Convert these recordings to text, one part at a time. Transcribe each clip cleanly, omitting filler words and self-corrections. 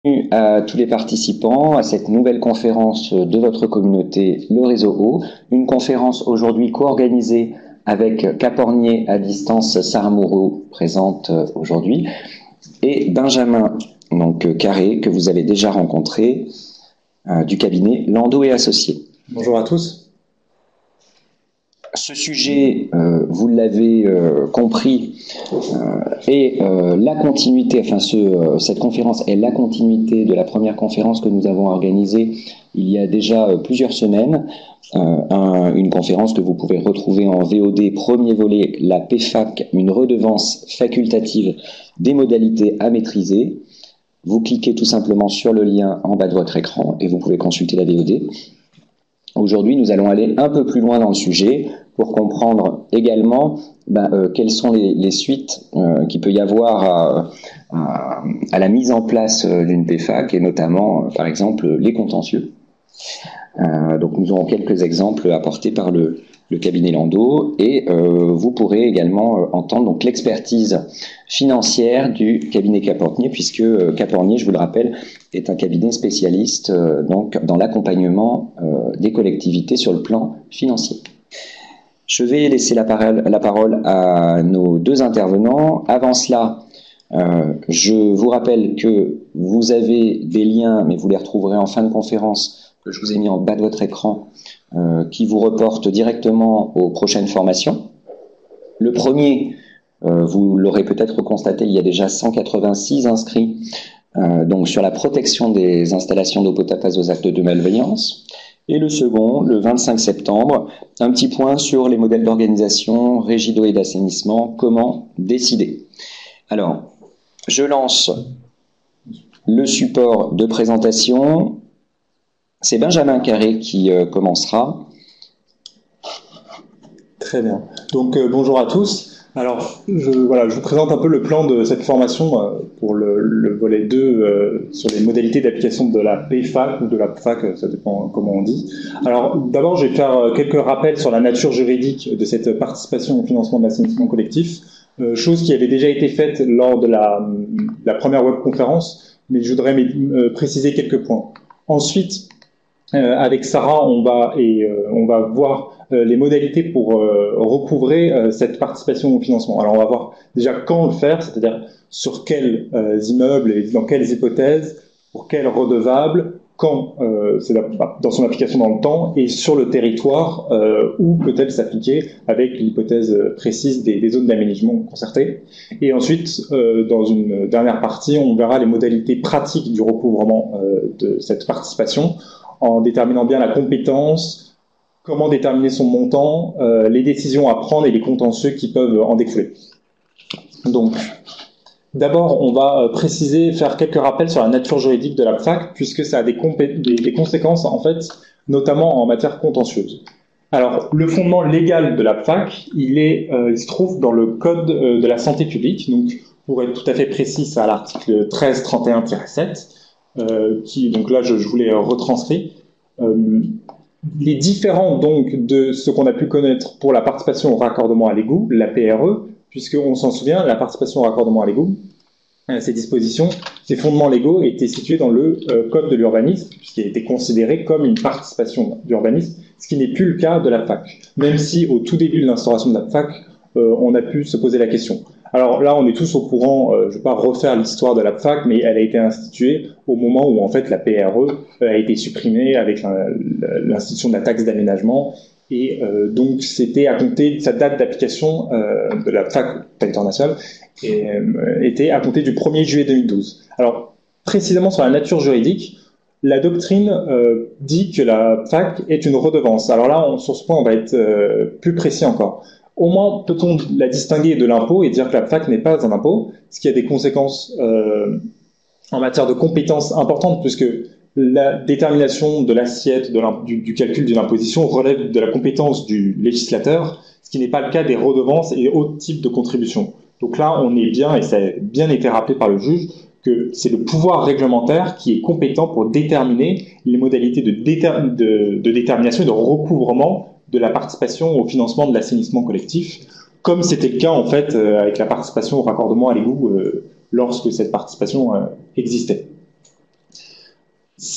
Bienvenue à tous les participants à cette nouvelle conférence de votre communauté, le réseau Eau. Une conférence aujourd'hui co-organisée avec Capornier à distance, Sarah Moreau présente aujourd'hui, et Benjamin Carré, que vous avez déjà rencontré, du cabinet Landau et Associés. Bonjour à tous. Ce sujet, vous l'avez compris, est la continuité, cette conférence est la continuité de la première conférence que nous avons organisée il y a déjà plusieurs semaines, une conférence que vous pouvez retrouver en VOD, premier volet, la PFAC, une redevance facultative des modalités à maîtriser. Vous cliquez tout simplement sur le lien en bas de votre écran et vous pouvez consulter la VOD. Aujourd'hui, nous allons aller un peu plus loin dans le sujet pour comprendre également quelles sont les suites qu'il peut y avoir à la mise en place d'une PFAC et notamment, par exemple, les contentieux. Donc nous aurons quelques exemples apportés par le cabinet Landau et vous pourrez également entendre donc l'expertise financière du cabinet Capornier, puisque Capornier, je vous le rappelle, est un cabinet spécialiste donc dans l'accompagnement des collectivités sur le plan financier. Je vais laisser la parole à nos deux intervenants. Avant cela, je vous rappelle que vous avez des liens, mais vous les retrouverez en fin de conférence, que je vous ai mis en bas de votre écran, qui vous reportent directement aux prochaines formations. Le premier, vous l'aurez peut-être constaté, il y a déjà 186 inscrits donc sur la protection des installations d'eau potable face aux actes de malveillance. Et le second, le 25 septembre, un petit point sur les modèles d'organisation, régie d'eau et d'assainissement, comment décider. Alors, je lance le support de présentation. C'est Benjamin Carré qui commencera. Très bien. Donc bonjour à tous. Alors je vous présente un peu le plan de cette formation pour le volet 2 sur les modalités d'application de la PFAC ou de la PFAC, ça dépend comment on dit. Alors d'abord je vais faire quelques rappels sur la nature juridique de cette participation au financement de l'assainissement collectif, chose qui avait déjà été faite lors de la première webconférence, mais je voudrais préciser quelques points. Ensuite, avec Sarah, on va voir les modalités pour recouvrer cette participation au financement. Alors on va voir déjà quand le faire, c'est-à-dire sur quels immeubles et dans quelles hypothèses, pour quels redevables, quand c'est dans son application dans le temps et sur le territoire où peut-elle s'appliquer avec l'hypothèse précise des zones d'aménagement concertées. Et ensuite, dans une dernière partie, on verra les modalités pratiques du recouvrement de cette participation en déterminant bien la compétence, comment déterminer son montant, les décisions à prendre et les contentieux qui peuvent en découler. Donc, d'abord, on va faire quelques rappels sur la nature juridique de la PFAC, puisque ça a des conséquences, en fait, notamment en matière contentieuse. Alors, le fondement légal de la PFAC, il se trouve dans le Code de la santé publique, donc pour être tout à fait précis, c'est à l'article 1331-7, donc là, je vous l'ai retranscrit. Les différents donc de ce qu'on a pu connaître pour la participation au raccordement à l'égout, la PRE, puisqu'on s'en souvient, la participation au raccordement à l'égout, ces dispositions, ces fondements légaux étaient situés dans le Code de l'urbanisme, puisqu'il a été considéré comme une participation d'urbanisme, ce qui n'est plus le cas de la PFAC. Même si au tout début de l'instauration de la PFAC, on a pu se poser la question. Alors là, on est tous au courant, je ne vais pas refaire l'histoire de la PFAC, mais elle a été instituée au moment où en fait la PRE a été supprimée avec l'institution de la taxe d'aménagement. Et donc c'était à compter, sa date d'application de la PFAC territoire national était à compter du 1er juillet 2012. Alors précisément sur la nature juridique, la doctrine dit que la PFAC est une redevance. Alors là, sur ce point, on va être plus précis encore. Au moins, peut-on la distinguer de l'impôt et dire que la PFAC n'est pas un impôt, ce qui a des conséquences en matière de compétences importantes, puisque la détermination de l'assiette, du calcul de l'imposition relève de la compétence du législateur, ce qui n'est pas le cas des redevances et autres types de contributions. Donc là, on est bien, et ça a bien été rappelé par le juge, que c'est le pouvoir réglementaire qui est compétent pour déterminer les modalités de détermination et de recouvrement de la participation au financement de l'assainissement collectif, comme c'était le cas en fait avec la participation au raccordement à l'égout lorsque cette participation existait.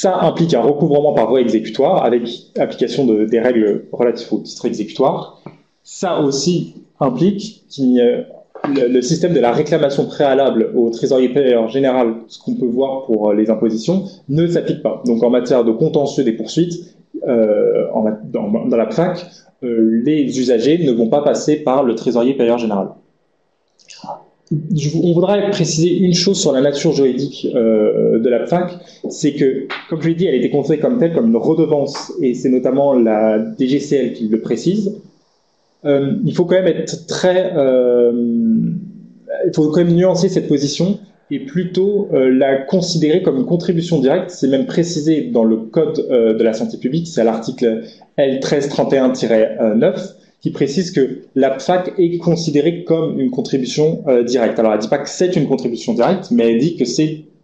Ça implique un recouvrement par voie exécutoire avec application des règles relatives au titre exécutoire. Ça aussi implique qu'il le système de la réclamation préalable au trésorier payeur général, ce qu'on peut voir pour les impositions, ne s'applique pas. Donc en matière de contentieux des poursuites, dans la PFAC, les usagers ne vont pas passer par le trésorier payeur général. On voudrait préciser une chose sur la nature juridique de la PFAC, c'est que, comme je l'ai dit, elle a été considérée comme telle, comme une redevance, et c'est notamment la DGCL qui le précise. Il faut quand même être il faut quand même nuancer cette position et plutôt la considérer comme une contribution directe. C'est même précisé dans le code de la santé publique, c'est à l'article L1331-9, qui précise que la PFAC est considérée comme une contribution directe. Alors elle ne dit pas que c'est une contribution directe, mais elle dit que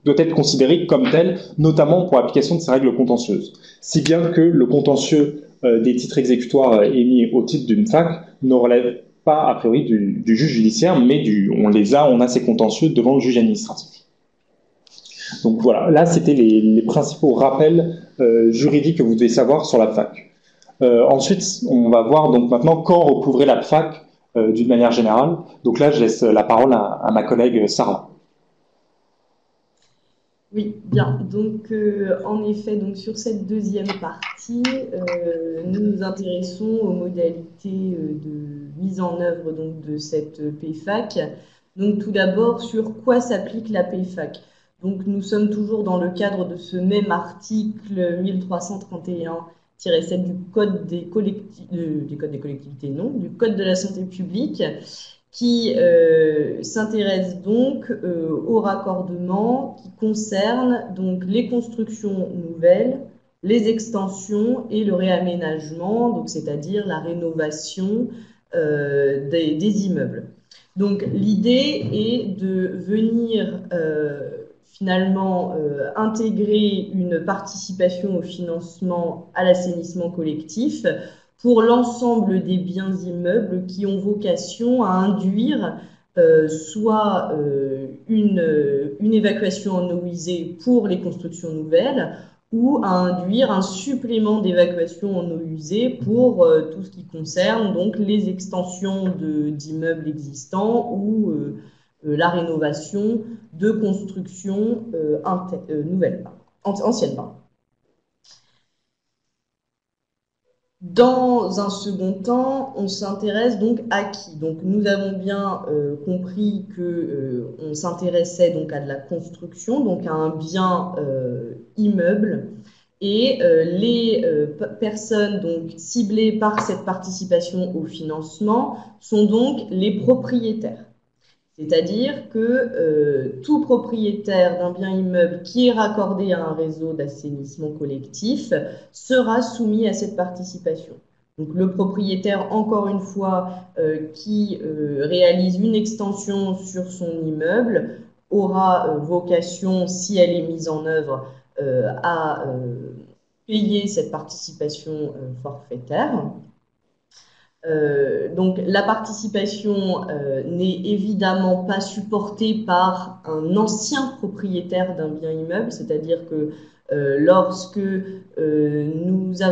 doit être considéré comme tel, notamment pour l'application de ces règles contentieuses. Si bien que le contentieux des titres exécutoires émis au titre d'une FAC ne relève pas a priori du juge judiciaire, mais on a ces contentieux devant le juge administratif. Donc voilà, là c'était les principaux rappels juridiques que vous devez savoir sur la FAC. Ensuite, on va voir donc maintenant quand recouvrer la FAC d'une manière générale. Donc là, je laisse la parole à ma collègue Sarah. Oui, bien. Donc, en effet, donc sur cette deuxième partie, nous nous intéressons aux modalités de mise en œuvre donc, de cette PFAC. Donc, tout d'abord, sur quoi s'applique la PFAC? Donc, nous sommes toujours dans le cadre de ce même article 1331-7 du Code des collectivités, non, du Code de la santé publique, qui s'intéresse donc au raccordement qui concerne donc les constructions nouvelles, les extensions et le réaménagement, donc c'est-à-dire la rénovation des immeubles. Donc l'idée est de venir finalement intégrer une participation au financement à l'assainissement collectif pour l'ensemble des biens immeubles qui ont vocation à induire soit une évacuation en eau usée pour les constructions nouvelles ou à induire un supplément d'évacuation en eau usée pour tout ce qui concerne donc les extensions d'immeubles existants ou la rénovation de constructions nouvelles, anciennes. Dans un second temps, on s'intéresse donc à qui? Donc, nous avons bien compris que on s'intéressait donc à de la construction, donc à un bien immeuble, et les personnes donc ciblées par cette participation au financement sont donc les propriétaires. C'est-à-dire que tout propriétaire d'un bien immeuble qui est raccordé à un réseau d'assainissement collectif sera soumis à cette participation. Donc le propriétaire, encore une fois, qui réalise une extension sur son immeuble aura vocation, si elle est mise en œuvre, à payer cette participation forfaitaire. Donc la participation n'est évidemment pas supportée par un ancien propriétaire d'un bien immeuble, c'est-à-dire que lorsque nous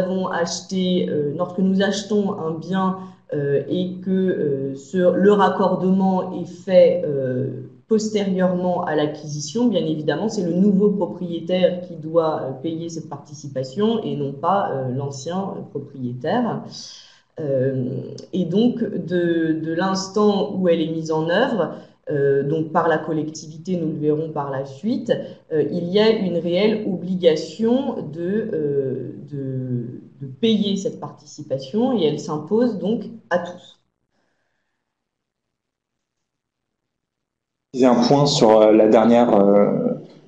achetons un bien et que le raccordement est fait postérieurement à l'acquisition, bien évidemment, c'est le nouveau propriétaire qui doit payer cette participation et non pas l'ancien propriétaire. Et donc, de l'instant où elle est mise en œuvre, donc par la collectivité, nous le verrons par la suite, il y a une réelle obligation de payer cette participation et elle s'impose donc à tous. Un point sur la dernière,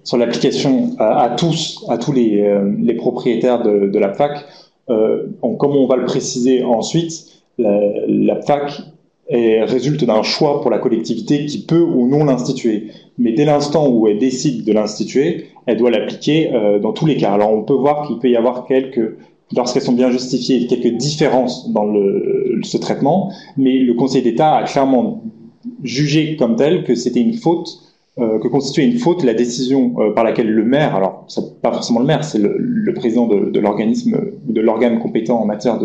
sur l'application à tous les propriétaires de la PFAC. Comme on va le préciser ensuite, la PFAC résulte d'un choix pour la collectivité qui peut ou non l'instituer. Mais dès l'instant où elle décide de l'instituer, elle doit l'appliquer dans tous les cas. Alors on peut voir qu'il peut y avoir lorsqu'elles sont bien justifiées, quelques différences dans ce traitement, mais le Conseil d'État a clairement jugé comme tel que c'était une faute que constituait une faute la décision par laquelle le maire, alors c'est pas forcément le maire, c'est le président de l'organisme ou de l'organe compétent en matière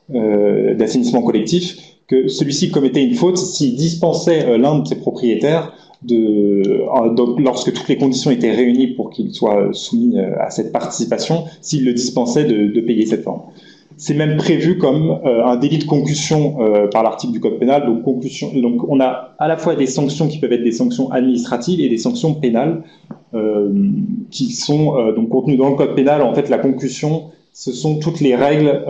d'assainissement collectif, que celui-ci commettait une faute s'il dispensait l'un de ses propriétaires lorsque toutes les conditions étaient réunies pour qu'il soit soumis à cette participation, s'il le dispensait de payer cette forme. C'est même prévu comme un délit de concussion par l'article du Code pénal. Donc, concussion, donc, on a à la fois des sanctions qui peuvent être des sanctions administratives et des sanctions pénales qui sont donc contenues dans le Code pénal. En fait, la concussion, ce sont toutes les règles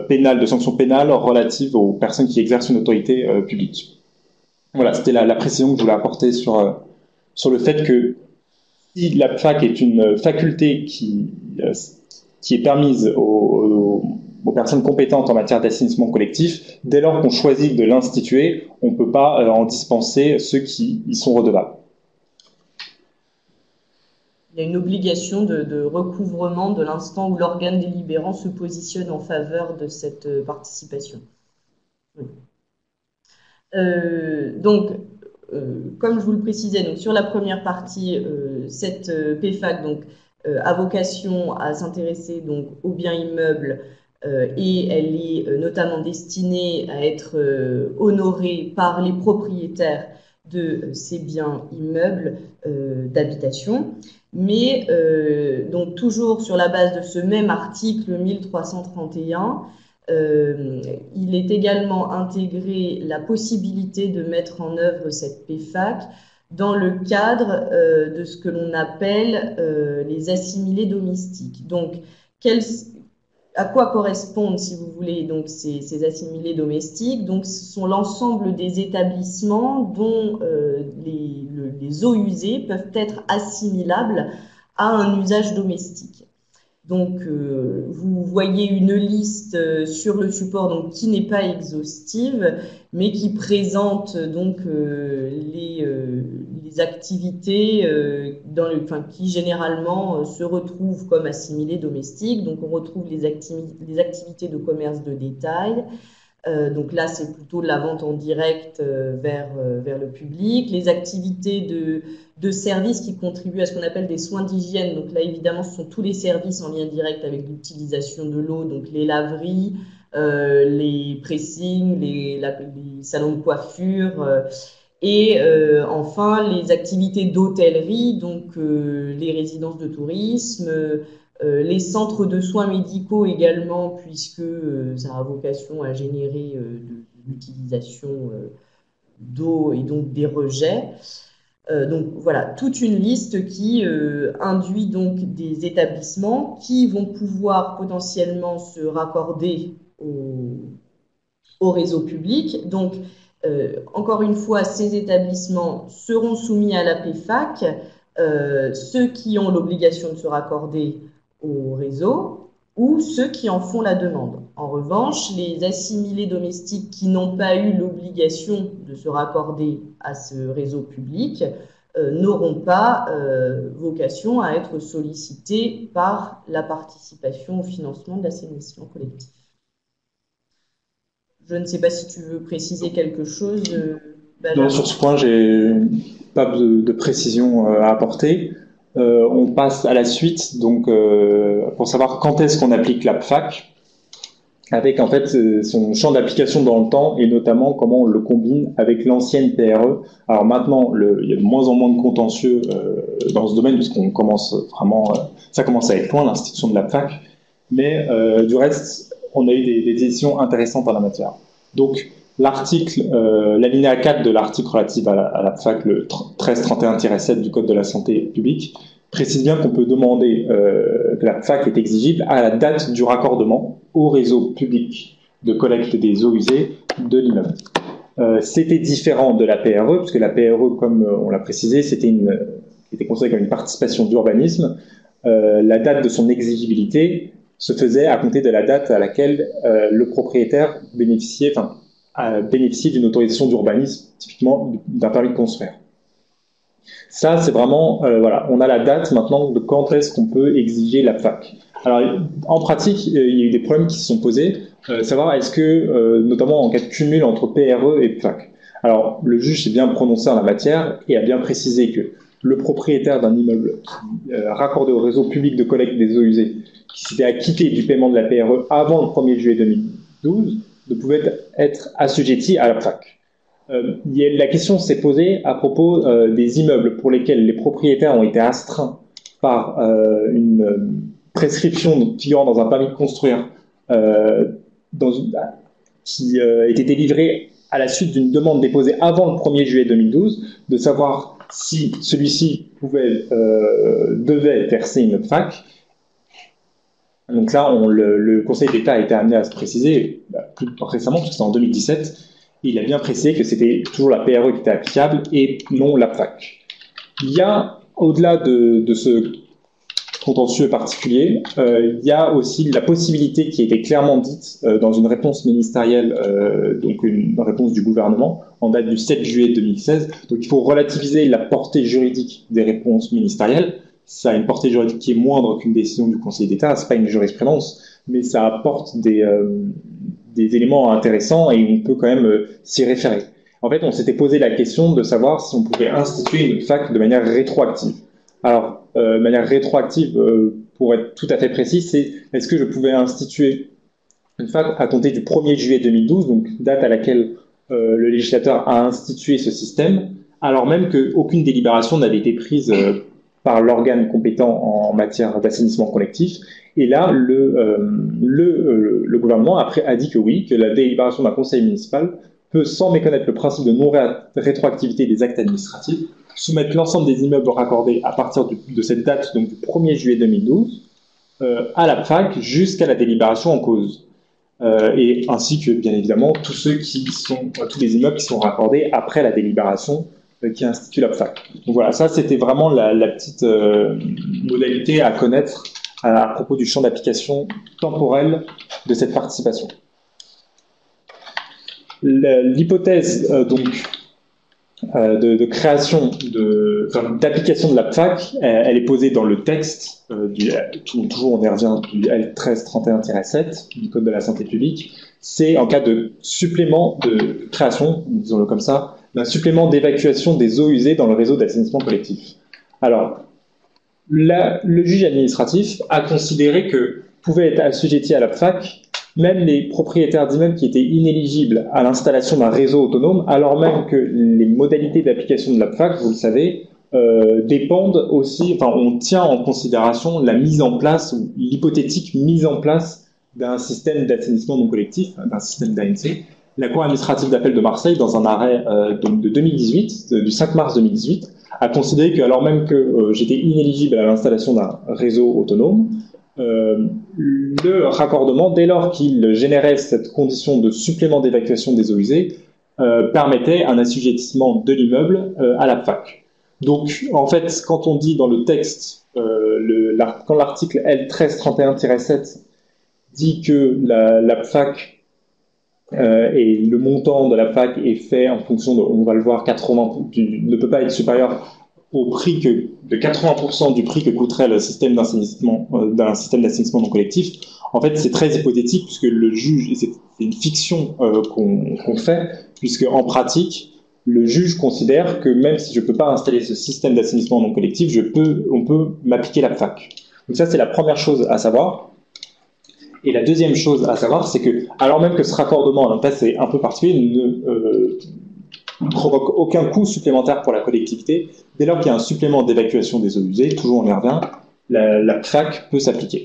pénales, de sanctions pénales relatives aux personnes qui exercent une autorité publique. Voilà, c'était la précision que je voulais apporter sur le fait que si la PFAC est une faculté qui est permise aux personnes compétentes en matière d'assainissement collectif, dès lors qu'on choisit de l'instituer, on ne peut pas en dispenser ceux qui y sont redevables. Il y a une obligation de recouvrement de l'instant où l'organe délibérant se positionne en faveur de cette participation. Oui. Comme je vous le précisais, donc, sur la première partie, cette PFAC a vocation à s'intéresser aux biens immeubles et elle est notamment destinée à être honorée par les propriétaires de ces biens immeubles d'habitation. Mais donc toujours sur la base de ce même article 1331, il est également intégré la possibilité de mettre en œuvre cette PFAC dans le cadre de ce que l'on appelle les assimilés domestiques. Donc, à quoi correspondent, si vous voulez, donc ces assimilés domestiques? Donc, ce sont l'ensemble des établissements dont les eaux usées peuvent être assimilables à un usage domestique. Donc, vous voyez une liste sur le support donc, qui n'est pas exhaustive, mais qui présente donc les activités qui généralement se retrouvent comme assimilées domestiques. Donc, on retrouve les activités de commerce de détail. Donc là, c'est plutôt de la vente en direct vers le public. Les activités de services qui contribuent à ce qu'on appelle des soins d'hygiène. Donc là, évidemment, ce sont tous les services en lien direct avec l'utilisation de l'eau, donc les laveries, les pressings, les salons de coiffure, et enfin les activités d'hôtellerie, donc les résidences de tourisme, les centres de soins médicaux également, puisque ça a vocation à générer de l'utilisation d'eau et donc des rejets. Donc voilà, toute une liste qui induit donc des établissements qui vont pouvoir potentiellement se raccorder au réseau public. Donc, encore une fois, ces établissements seront soumis à la PFAC, ceux qui ont l'obligation de se raccorder au réseau ou ceux qui en font la demande. En revanche, les assimilés domestiques qui n'ont pas eu l'obligation de se raccorder à ce réseau public n'auront pas vocation à être sollicités par la participation au financement de l'assainissement collectif. Je ne sais pas si tu veux préciser quelque chose. Non, sur ce point, j'ai pas de précision à apporter. On passe à la suite, donc pour savoir quand est-ce qu'on applique la PFAC, avec en fait son champ d'application dans le temps et notamment comment on le combine avec l'ancienne PRE. Alors maintenant, il y a de moins en moins de contentieux dans ce domaine puisqu'on commence vraiment, ça commence à être loin l'institution de la PFAC, mais du reste, on a eu des décisions intéressantes en la matière. Donc l'alinéa 4 de l'article relatif à la PFAC, le 1331-7 du Code de la santé publique, précise bien qu'on peut demander que la PFAC est exigible à la date du raccordement au réseau public de collecte des eaux usées de l'immeuble. C'était différent de la PRE, puisque la PRE, comme on l'a précisé, était considérée comme une participation d'urbanisme. La date de son exigibilité se faisait à compter de la date à laquelle le propriétaire bénéficiait d'une autorisation d'urbanisme, typiquement d'un permis de construire. Ça, c'est vraiment, voilà, on a la date maintenant de quand est-ce qu'on peut exiger la PFAC. Alors, en pratique, il y a eu des problèmes qui se sont posés, savoir est-ce que, notamment en cas de cumul entre PRE et PFAC. Alors, le juge s'est bien prononcé en la matière et a bien précisé que le propriétaire d'un immeuble raccordé au réseau public de collecte des eaux usées, qui s'était acquitté du paiement de la PRE avant le 1er juillet 2012, ne pouvait être assujetti à la PFAC. La question s'est posée à propos des immeubles pour lesquels les propriétaires ont été astreints par une prescription figurant dans un permis de construire qui était délivrée à la suite d'une demande déposée avant le 1er juillet 2012, de savoir si celui-ci devait verser une PFAC. Donc là, le Conseil d'État a été amené à se préciser, plus récemment, parce que c'était en 2017, il a bien précisé que c'était toujours la PRE qui était applicable et non la PFAC. Il y a, au-delà de ce contentieux particulier, il y a aussi la possibilité qui a été clairement dite dans une réponse ministérielle, donc une réponse du gouvernement, en date du 7 juillet 2016. Donc il faut relativiser la portée juridique des réponses ministérielles. Ça a une portée juridique qui est moindre qu'une décision du Conseil d'État, c'est pas une jurisprudence, mais ça apporte des éléments intéressants et on peut quand même s'y référer. En fait, on s'était posé la question de savoir si on pouvait instituer une PFAC de manière rétroactive. Alors, de manière rétroactive, pour être tout à fait précis, c'est est-ce que je pouvais instituer une PFAC à compter du 1er juillet 2012, donc date à laquelle le législateur a institué ce système, alors même qu'aucune délibération n'avait été prise par l'organe compétent en matière d'assainissement collectif. Et là, le gouvernement a dit que oui, que la délibération d'un conseil municipal peut, sans méconnaître le principe de non-rétroactivité des actes administratifs, soumettre l'ensemble des immeubles raccordés à partir de cette date, donc du 1er juillet 2012, à la PFAC jusqu'à la délibération en cause. Et ainsi que, bien évidemment, tous les immeubles qui sont raccordés après la délibération qui institue la PFAC. Donc voilà, ça c'était vraiment la petite modalité à connaître à propos du champ d'application temporel de cette participation. L'hypothèse de création d'application de la PFAC, elle est posée dans le texte toujours on y revient du L1331-7 du Code de la santé publique. C'est en cas de supplément de création, disons-le comme ça, d'un supplément d'évacuation des eaux usées dans le réseau d'assainissement collectif. Alors, le juge administratif a considéré que pouvaient être assujettis à la PFAC même les propriétaires d'immeubles qui étaient inéligibles à l'installation d'un réseau autonome, alors même que les modalités d'application de la PFAC, vous le savez, dépendent aussi, enfin, on tient en considération la mise en place, ou l'hypothétique mise en place d'un système d'assainissement non collectif, d'un système d'ANC. La Cour administrative d'appel de Marseille, dans un arrêt de 2018, du 5 mars 2018, a considéré que, alors même que j'étais inéligible à l'installation d'un réseau autonome, le raccordement, dès lors qu'il générait cette condition de supplément d'évacuation des eaux usées, permettait un assujettissement de l'immeuble à la PFAC. Donc, en fait, quand on dit dans le texte, quand l'article L1331-7 dit que la PFAC et le montant de la PFAC est fait en fonction de, on va le voir, ne peut pas être supérieur au prix de 80% du prix que coûterait le système d'assainissement non collectif. En fait, c'est très hypothétique puisque le juge, c'est une fiction qu'on fait, puisque en pratique, le juge considère que même si je ne peux pas installer ce système d'assainissement non collectif, on peut m'appliquer la PFAC. Donc ça, c'est la première chose à savoir. Et la deuxième chose à savoir, c'est que, alors même que ce raccordement, en fait, c'est un peu particulier, ne provoque aucun coût supplémentaire pour la collectivité, dès lors qu'il y a un supplément d'évacuation des eaux usées, toujours on y revient, la PFAC peut s'appliquer.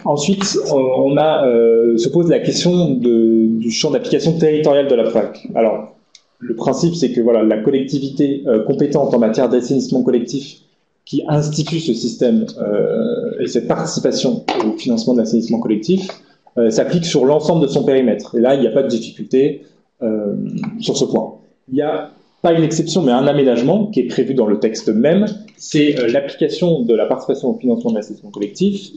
Ensuite, se pose la question du champ d'application territorial de la PFAC. Alors, le principe, c'est que voilà, la collectivité compétente en matière d'assainissement collectif qui institue ce système et cette participation au financement de l'assainissement collectif s'applique sur l'ensemble de son périmètre. Et là, il n'y a pas de difficulté sur ce point. Il n'y a pas une exception, mais un aménagement qui est prévu dans le texte même, c'est l'application de la participation au financement de l'assainissement collectif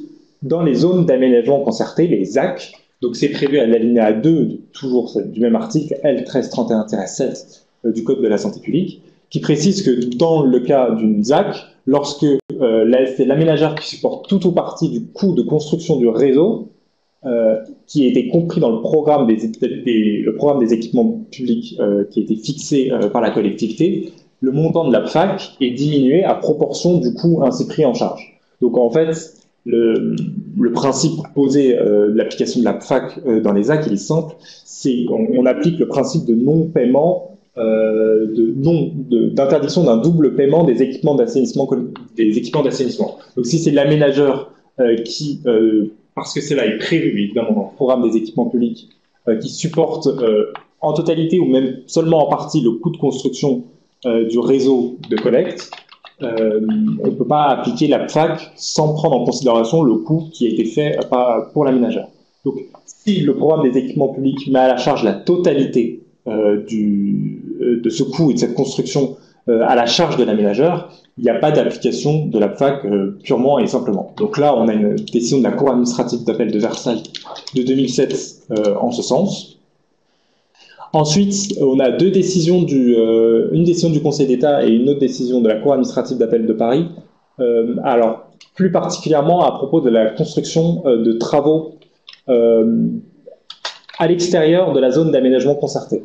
dans les zones d'aménagement concerté, les ZAC. Donc c'est prévu à l'alinéa 2, toujours du même article, L1331-7 du Code de la santé publique, qui précise que dans le cas d'une ZAC, lorsque c'est l'aménageur qui supporte tout ou partie du coût de construction du réseau, qui était compris dans le programme le programme des équipements publics qui a été fixé par la collectivité, le montant de la PFAC est diminué à proportion du coût ainsi pris en charge. Donc en fait, le principe posé de l'application de la PFAC dans les ZAC, il est simple, c'est on applique le principe de non-paiement, d'interdiction d'un double paiement des équipements d'assainissement. Donc si c'est l'aménageur qui, parce que cela est prévu évidemment dans le programme des équipements publics, qui supporte en totalité ou même seulement en partie le coût de construction du réseau de collecte, on ne peut pas appliquer la PFAC sans prendre en considération le coût qui a été fait pour l'aménageur. Donc, si le programme des équipements publics met à la charge la totalité de ce coût et de cette construction à la charge de l'aménageur, il n'y a pas d'application de la PFAC purement et simplement. Donc là, on a une décision de la Cour administrative d'appel de Versailles de 2007 en ce sens. Ensuite, on a une décision du Conseil d'État et une autre décision de la Cour administrative d'appel de Paris. Alors, plus particulièrement à propos de la construction de travaux à l'extérieur de la zone d'aménagement concerté.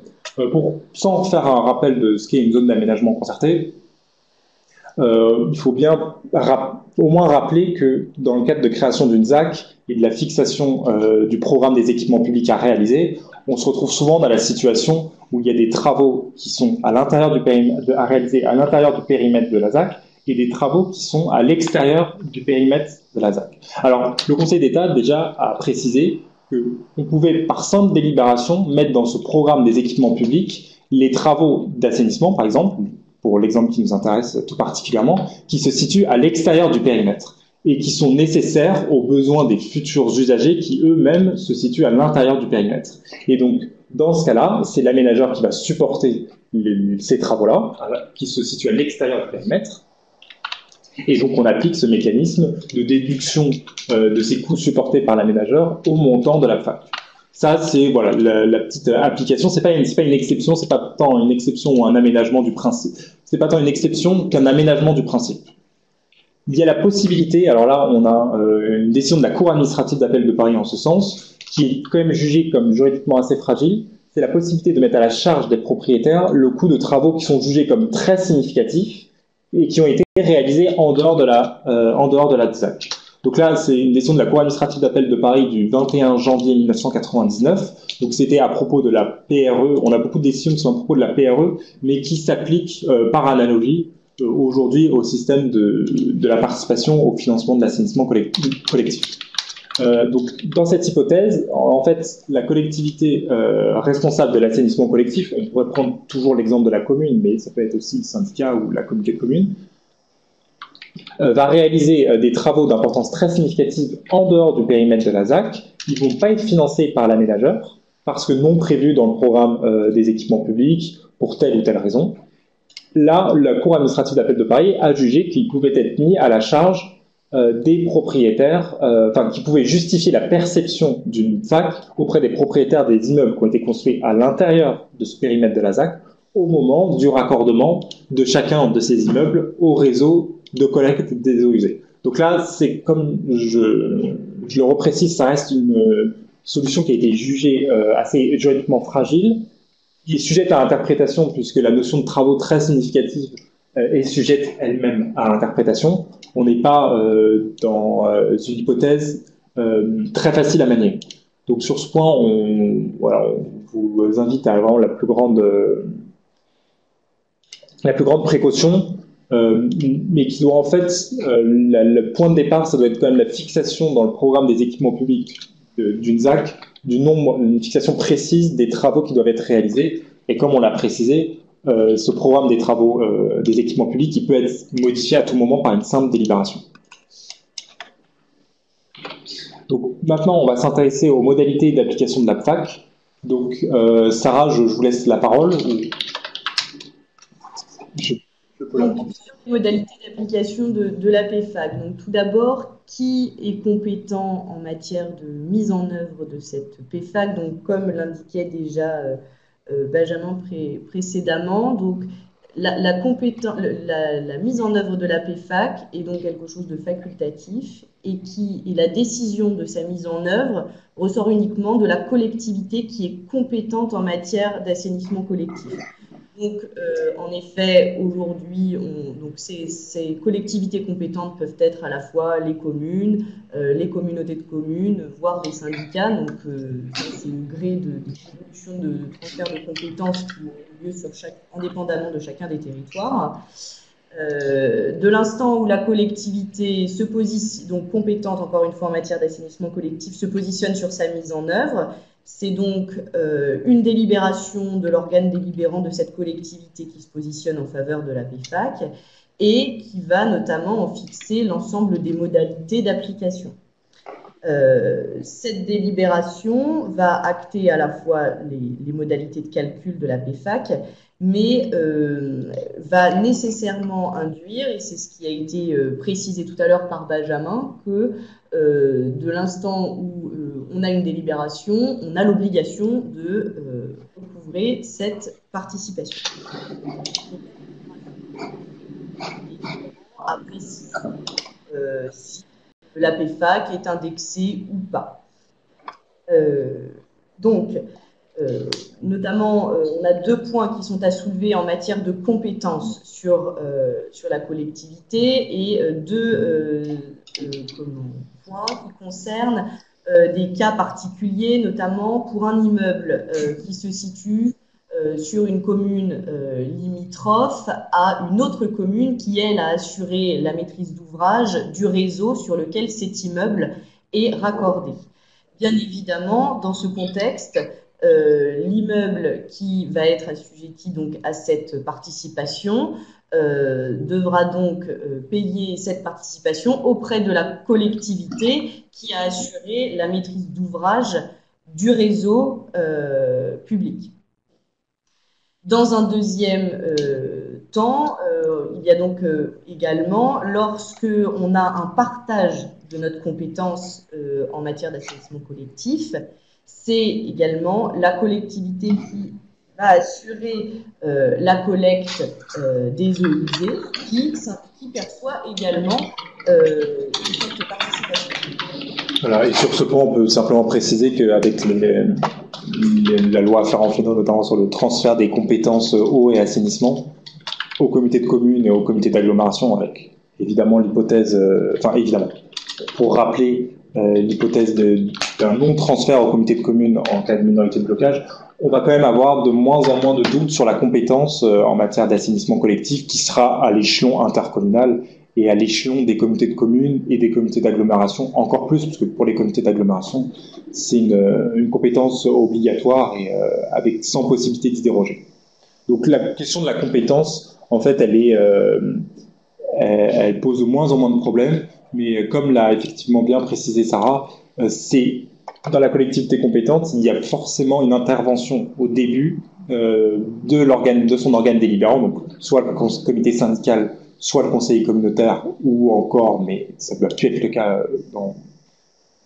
Sans faire un rappel de ce qu'est une zone d'aménagement concerté, il faut bien au moins rappeler que dans le cadre de création d'une ZAC et de la fixation du programme des équipements publics à réaliser, on se retrouve souvent dans la situation où il y a des travaux qui sont à l'intérieur du périmètre, à réaliser à l'intérieur du périmètre de la ZAC et des travaux qui sont à l'extérieur du périmètre de la ZAC. Alors, le Conseil d'État déjà a précisé qu'on pouvait, par simple délibération, mettre dans ce programme des équipements publics les travaux d'assainissement, par exemple, pour l'exemple qui nous intéresse tout particulièrement, qui se situent à l'extérieur du périmètre et qui sont nécessaires aux besoins des futurs usagers qui eux-mêmes se situent à l'intérieur du périmètre. Et donc, dans ce cas-là, c'est l'aménageur qui va supporter ces travaux-là, qui se situent à l'extérieur du périmètre. Et donc, on applique ce mécanisme de déduction de ces coûts supportés par l'aménageur au montant de la PFAC. Ça, c'est voilà, la petite application. C'est pas une exception, c'est pas tant une exception ou un aménagement du principe. C'est pas tant une exception qu'un aménagement du principe. Il y a la possibilité, alors là, on a une décision de la Cour administrative d'appel de Paris en ce sens, qui est quand même jugée comme juridiquement assez fragile. C'est la possibilité de mettre à la charge des propriétaires le coût de travaux qui sont jugés comme très significatifs et qui ont été réalisés en dehors de la ZAC. Donc là, c'est une décision de la Cour administrative d'appel de Paris du 21 janvier 1999. Donc c'était à propos de la PRE. On a beaucoup de décisions qui sont à propos de la PRE, mais qui s'appliquent par analogie aujourd'hui au système de la participation au financement de l'assainissement collectif. Donc dans cette hypothèse, en fait, la collectivité responsable de l'assainissement collectif, on pourrait prendre toujours l'exemple de la commune, mais ça peut être aussi le syndicat ou la communauté de communes, va réaliser des travaux d'importance très significative en dehors du périmètre de la ZAC. Ils ne vont pas être financés par l'aménageur parce que non prévus dans le programme des équipements publics pour telle ou telle raison. Là, la Cour administrative d'appel de Paris a jugé qu'ils pouvaient être mis à la charge des propriétaires, qui pouvaient justifier la perception d'une ZAC auprès des propriétaires des immeubles qui ont été construits à l'intérieur de ce périmètre de la ZAC au moment du raccordement de chacun de ces immeubles au réseau de collecte des eaux usées. Donc là, c'est comme je le reprécise, ça reste une solution qui a été jugée assez juridiquement fragile, qui est sujette à interprétation puisque la notion de travaux très significatifs est sujette elle-même à interprétation. On n'est pas dans une hypothèse très facile à manier. Donc sur ce point, on vous invite à avoir la plus grande précaution, mais qui doit en fait, le point de départ, ça doit être quand même la fixation dans le programme des équipements publics d'une ZAC, une fixation précise des travaux qui doivent être réalisés. Et comme on l'a précisé, ce programme des travaux des équipements publics, il peut être modifié à tout moment par une simple délibération. Donc maintenant, on va s'intéresser aux modalités d'application de la PFAC. Donc Sarah, je vous laisse la parole. Modalités d'application de la PFAC. Donc tout d'abord, qui est compétent en matière de mise en œuvre de cette PFAC? Donc comme l'indiquait déjà Benjamin précédemment, donc la mise en œuvre de la PFAC est donc quelque chose de facultatif et la décision de sa mise en œuvre ressort uniquement de la collectivité qui est compétente en matière d'assainissement collectif. Donc, en effet, aujourd'hui, ces collectivités compétentes peuvent être à la fois les communes, les communautés de communes, voire des syndicats. Donc, c'est le gré de distribution de transfert de compétences qui ont lieu indépendamment de chacun des territoires. De l'instant où la collectivité se positionne, donc compétente encore une fois en matière d'assainissement collectif, se positionne sur sa mise en œuvre, c'est donc une délibération de l'organe délibérant de cette collectivité qui se positionne en faveur de la PFAC et qui va notamment en fixer l'ensemble des modalités d'application. Cette délibération va acter à la fois les modalités de calcul de la PFAC, mais va nécessairement induire, et c'est ce qui a été précisé tout à l'heure par Benjamin, que de l'instant où on a une délibération, on a l'obligation de recouvrer cette participation. Après, si la PFAC est indexée ou pas. Notamment, on a 2 points qui sont à soulever en matière de compétences sur la collectivité et 2 points qui concernent des cas particuliers, notamment pour un immeuble qui se situe sur une commune limitrophe à une autre commune qui, elle, a assuré la maîtrise d'ouvrage du réseau sur lequel cet immeuble est raccordé. Bien évidemment, dans ce contexte, l'immeuble qui va être assujetti donc à cette participation devra donc payer cette participation auprès de la collectivité qui a assuré la maîtrise d'ouvrage du réseau public. Dans un deuxième temps, il y a donc également, lorsque on a un partage de notre compétence en matière d'assainissement collectif, c'est également la collectivité qui va assurer la collecte des eaux usées, qui perçoit également cette participation. Voilà, et sur ce point, on peut simplement préciser qu'avec la loi Ferrand-Finot, notamment sur le transfert des compétences eau et assainissement au comité de communes et au comité d'agglomération, avec évidemment l'hypothèse, pour rappeler l'hypothèse d'un non-transfert au comité de communes en cas de minorité de blocage, on va quand même avoir de moins en moins de doutes sur la compétence en matière d'assainissement collectif qui sera à l'échelon intercommunal et à l'échelon des comités de communes et des comités d'agglomération encore plus, parce que pour les comités d'agglomération, c'est une compétence obligatoire et sans possibilité d'y déroger. Donc la question de la compétence, en fait, elle pose de moins en moins de problèmes, mais comme l'a effectivement bien précisé Sarah, c'est dans la collectivité compétente, il y a forcément une intervention au début de son organe délibérant, donc soit le comité syndical, soit le conseiller communautaire, ou encore, mais ça ne doit plus être le cas dans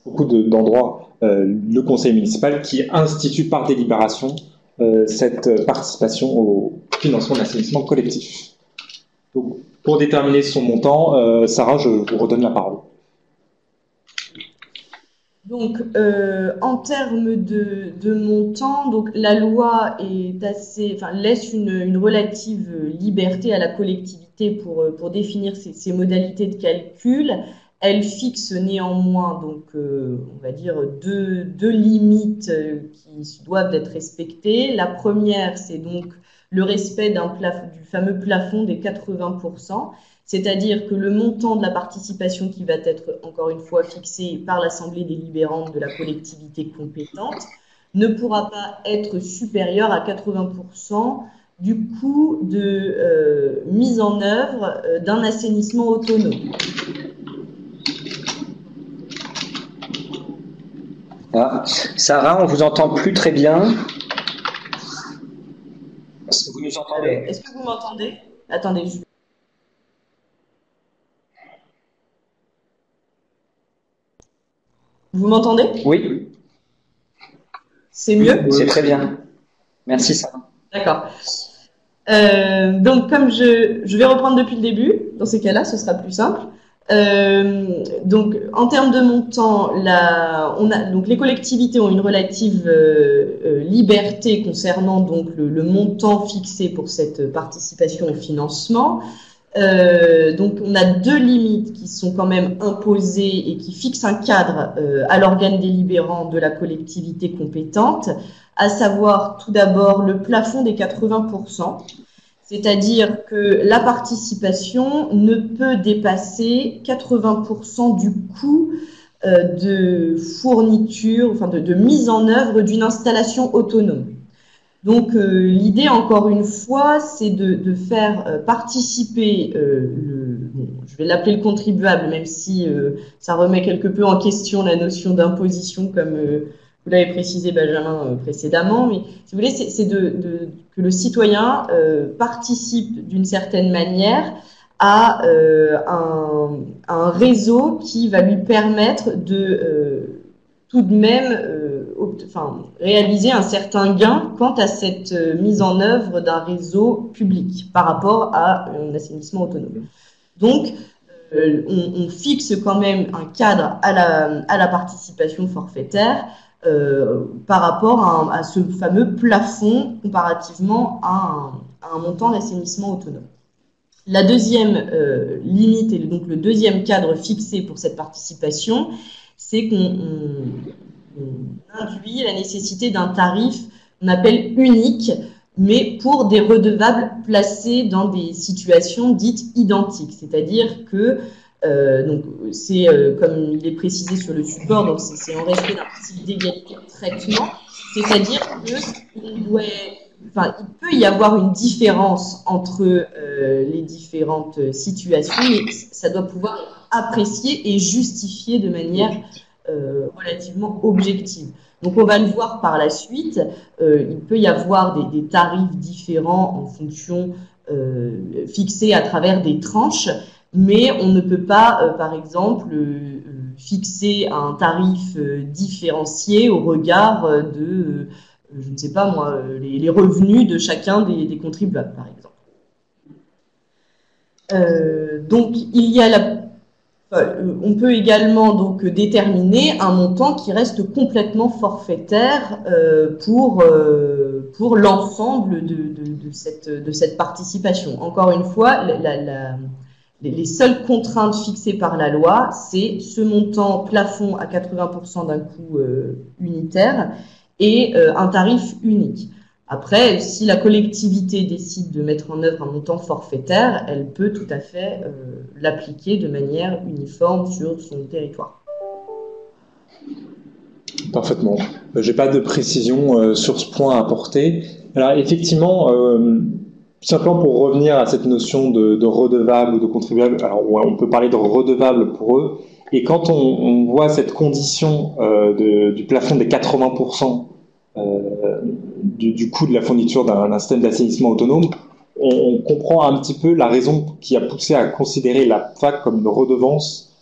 beaucoup d'endroits, le conseil municipal qui institue par délibération cette participation au financement de l'assainissement collectif. Donc, pour déterminer son montant, Sarah, je vous redonne la parole. Donc, en termes de montant, donc la loi laisse une relative liberté à la collectivité pour définir ses modalités de calcul. Elle fixe néanmoins, donc, on va dire, deux limites qui doivent être respectées. La première, c'est donc le respect du fameux plafond des 80%. C'est-à-dire que le montant de la participation qui va être, encore une fois, fixé par l'Assemblée délibérante de la collectivité compétente ne pourra pas être supérieur à 80% du coût de mise en œuvre d'un assainissement autonome. Ah, Sarah, on vous entend plus très bien. Est-ce que vous nous entendez? Est-ce que vous m'entendez? Attendez, Vous m'entendez? Oui. C'est mieux? C'est très bien. Merci, Sarah. D'accord. Donc, comme je vais reprendre depuis le début, dans ces cas-là, ce sera plus simple. Donc, en termes de montant, donc les collectivités ont une relative liberté concernant donc le montant fixé pour cette participation au financement. Donc, on a deux limites qui sont quand même imposées et qui fixent un cadre à l'organe délibérant de la collectivité compétente, à savoir tout d'abord le plafond des 80%. C'est-à-dire que la participation ne peut dépasser 80% du coût de fourniture, enfin de mise en œuvre d'une installation autonome. Donc l'idée, encore une fois, c'est de faire participer je vais l'appeler le contribuable, même si ça remet quelque peu en question la notion d'imposition, comme vous l'avez précisé, Benjamin, précédemment, mais si vous voulez, c'est que le citoyen participe d'une certaine manière à un réseau qui va lui permettre de tout de même réaliser un certain gain quant à cette mise en œuvre d'un réseau public par rapport à un assainissement autonome. Donc, on fixe quand même un cadre à la participation forfaitaire par rapport à ce fameux plafond comparativement à un montant d'assainissement autonome. La deuxième limite et donc le deuxième cadre fixé pour cette participation, c'est qu'on induit la nécessité d'un tarif qu'on appelle unique, mais pour des redevables placés dans des situations dites identiques, c'est-à-dire que donc c'est comme il est précisé sur le support, donc c'est en respect d'un principe d'égalité de traitement, c'est-à-dire que il peut y avoir une différence entre les différentes situations, mais ça doit pouvoir être apprécié et justifié de manière relativement objective. Donc on va le voir par la suite, il peut y avoir des tarifs différents en fonction fixés à travers des tranches, mais on ne peut pas, par exemple, fixer un tarif différencié au regard de, je ne sais pas moi, les revenus de chacun des contribuables, par exemple. Donc, il y a on peut également donc déterminer un montant qui reste complètement forfaitaire pour l'ensemble de cette participation. Encore une fois, les seules contraintes fixées par la loi, c'est ce montant plafond à 80% d'un coût unitaire et un tarif unique. Après, si la collectivité décide de mettre en œuvre un montant forfaitaire, elle peut tout à fait l'appliquer de manière uniforme sur son territoire. Parfaitement. Je n'ai pas de précision sur ce point à apporter. Alors effectivement, tout simplement pour revenir à cette notion de redevable ou de contribuable, alors on peut parler de redevable pour eux, et quand on voit cette condition du plafond des 80%, du coût de la fourniture d'un système d'assainissement autonome, on comprend un petit peu la raison qui a poussé à considérer la PFAC comme une redevance.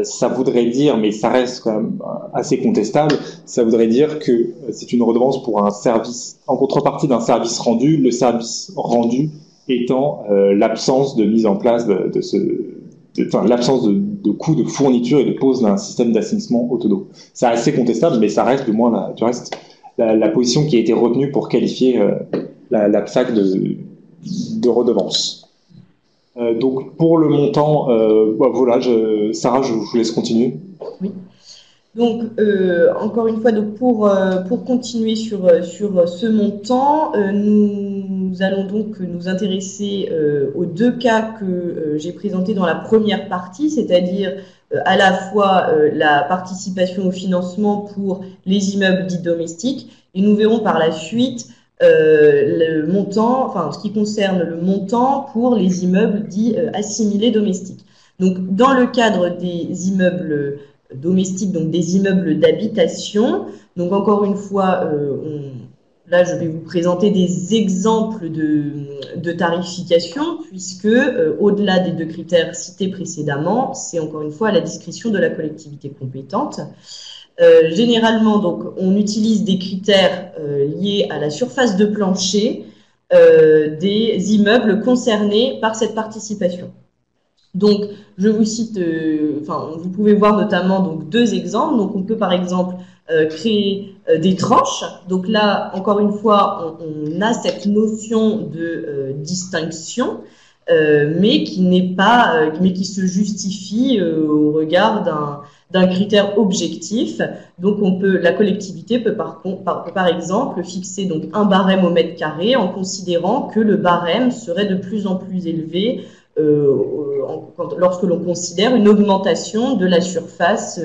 Ça voudrait dire, mais ça reste quand même assez contestable, ça voudrait dire que c'est une redevance pour un service, en contrepartie d'un service rendu, le service rendu étant l'absence de mise en place l'absence de coût de fourniture et de pose d'un système d'assainissement autonome. C'est assez contestable, mais ça reste du moins du reste la position qui a été retenue pour qualifier la PFAC de redevance. Donc pour le montant, voilà, Sarah, je vous laisse continuer. Oui. Donc encore une fois, donc pour continuer sur ce montant, nous allons donc nous intéresser aux deux cas que j'ai présentés dans la première partie, c'est-à-dire à la fois la participation au financement pour les immeubles dits domestiques, et nous verrons par la suite le montant, enfin ce qui concerne le montant pour les immeubles dits assimilés domestiques. Donc dans le cadre des immeubles domestiques, donc des immeubles d'habitation, donc encore une fois, là je vais vous présenter des exemples de tarification, puisque au-delà des deux critères cités précédemment, c'est encore une fois à la discrétion de la collectivité compétente. Généralement, donc, on utilise des critères liés à la surface de plancher, des immeubles concernés par cette participation. Donc, je vous cite, vous pouvez voir notamment donc 2 exemples. Donc, on peut par exemple créer des tranches. Donc là, encore une fois, on a cette notion de distinction, mais qui n'est pas, mais qui se justifie au regard d'un critère objectif. Donc, la collectivité peut par exemple fixer donc un barème au mètre carré en considérant que le barème serait de plus en plus élevé lorsque l'on considère une augmentation de la surface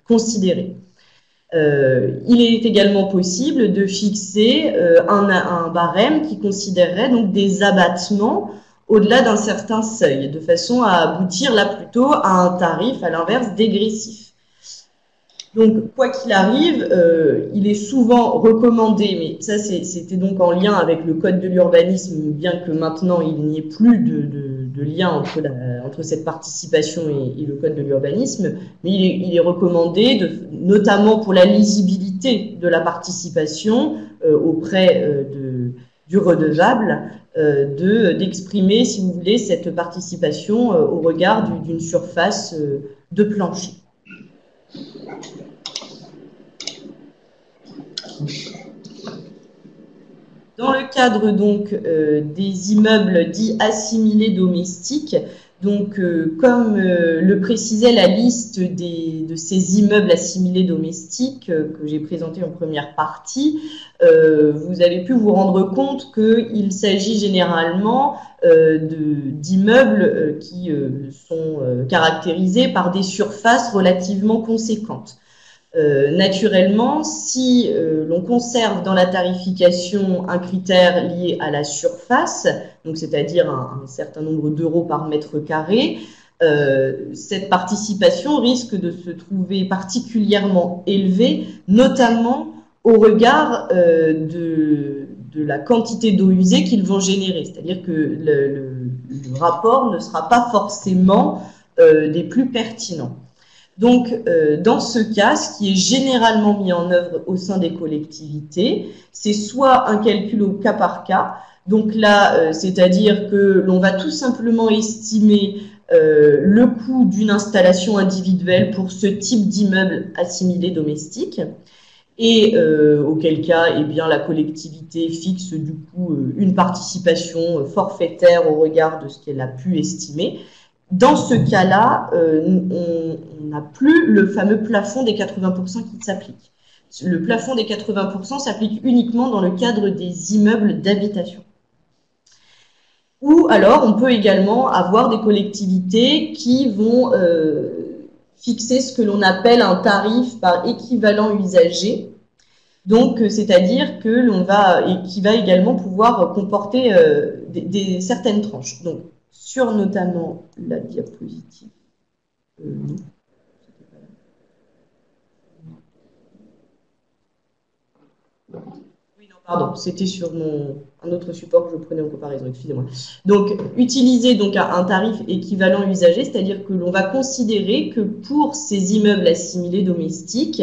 considérée. Il est également possible de fixer un barème qui considérerait donc des abattements au-delà d'un certain seuil, de façon à aboutir là plutôt à un tarif à l'inverse dégressif. Donc, quoi qu'il arrive, il est souvent recommandé, mais ça c'était donc en lien avec le code de l'urbanisme, bien que maintenant il n'y ait plus de lien entre cette participation et le code de l'urbanisme, mais il est recommandé, notamment pour la lisibilité de la participation auprès du redevable, d'exprimer, si vous voulez, cette participation au regard d'une surface de plancher. Dans le cadre donc des immeubles dits assimilés domestiques, donc comme le précisait la liste de ces immeubles assimilés domestiques que j'ai présenté en première partie, vous avez pu vous rendre compte qu'il s'agit généralement d'immeubles qui sont caractérisés par des surfaces relativement conséquentes. Naturellement, si l'on conserve dans la tarification un critère lié à la surface, donc c'est-à-dire un certain nombre d'euros par mètre carré, cette participation risque de se trouver particulièrement élevée, notamment au regard de la quantité d'eau usée qu'ils vont générer. C'est-à-dire que le rapport ne sera pas forcément des plus pertinents. Donc, dans ce cas, ce qui est généralement mis en œuvre au sein des collectivités, c'est soit un calcul au cas par cas. Donc là, c'est-à-dire que l'on va tout simplement estimer le coût d'une installation individuelle pour ce type d'immeuble assimilé domestique. Et auquel cas, eh bien, la collectivité fixe du coup une participation forfaitaire au regard de ce qu'elle a pu estimer. Dans ce cas-là, on n'a plus le fameux plafond des 80% qui s'applique. Le plafond des 80% s'applique uniquement dans le cadre des immeubles d'habitation. Ou alors, on peut également avoir des collectivités qui vont fixer ce que l'on appelle un tarif par équivalent usager. Donc, c'est-à-dire que qui va également pouvoir comporter certaines tranches. Donc, sur notamment la diapositive. Oui, non, pardon, c'était sur un autre support que je prenais en comparaison, excusez-moi. Donc, utiliser donc un tarif équivalent usager, c'est-à-dire que l'on va considérer que pour ces immeubles assimilés domestiques,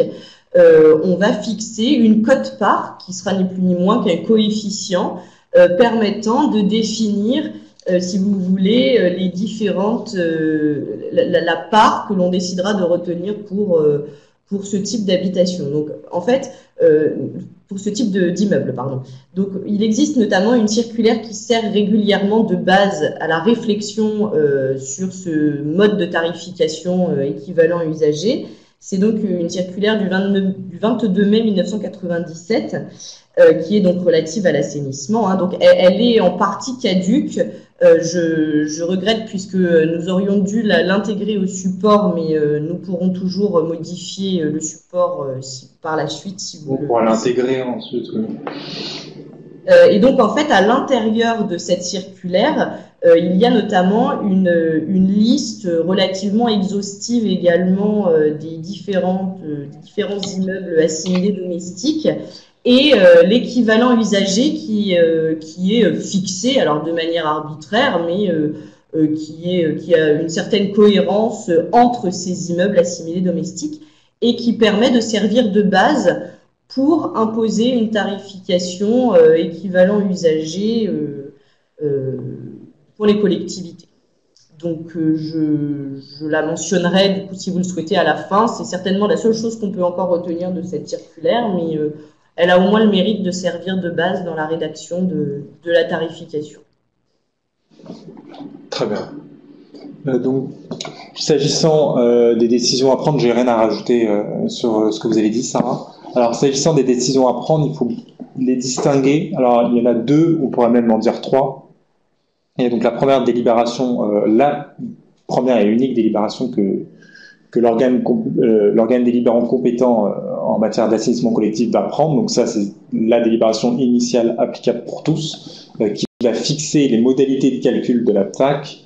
on va fixer une quote-part qui sera ni plus ni moins qu'un coefficient permettant de définir si vous voulez, les différentes, la part que l'on décidera de retenir pour ce type d'habitation. Donc, en fait, pour ce type d'immeuble, pardon. Donc, il existe notamment une circulaire qui sert régulièrement de base à la réflexion sur ce mode de tarification équivalent usager. C'est donc une circulaire du 22 mai 1997 qui est donc relative à l'assainissement. Hein. Donc, elle est en partie caduque. Je regrette puisque nous aurions dû l'intégrer au support, mais nous pourrons toujours modifier le support par la suite. Si vous on pourra l'intégrer ensuite. Oui. Et donc, en fait, à l'intérieur de cette circulaire, il y a notamment une liste relativement exhaustive également des différents immeubles assimilés domestiques et l'équivalent usager qui est fixé, alors de manière arbitraire, mais qui a une certaine cohérence entre ces immeubles assimilés domestiques et qui permet de servir de base pour imposer une tarification équivalent usager pour les collectivités. Donc, je la mentionnerai, du coup, si vous le souhaitez, à la fin. C'est certainement la seule chose qu'on peut encore retenir de cette circulaire, mais elle a au moins le mérite de servir de base dans la rédaction de la tarification. Très bien. Donc, s'agissant des décisions à prendre, j'ai rien à rajouter sur ce que vous avez dit, Sarah. Alors, s'agissant des décisions à prendre, il faut les distinguer. Alors, il y en a deux, on pourrait même en dire trois. Et donc, la première délibération, la première et unique délibération que l'organe délibérant compétent en matière d'assainissement collectif va prendre. Donc, ça, c'est la délibération initiale applicable pour tous, qui va fixer les modalités de calcul de la PFAC.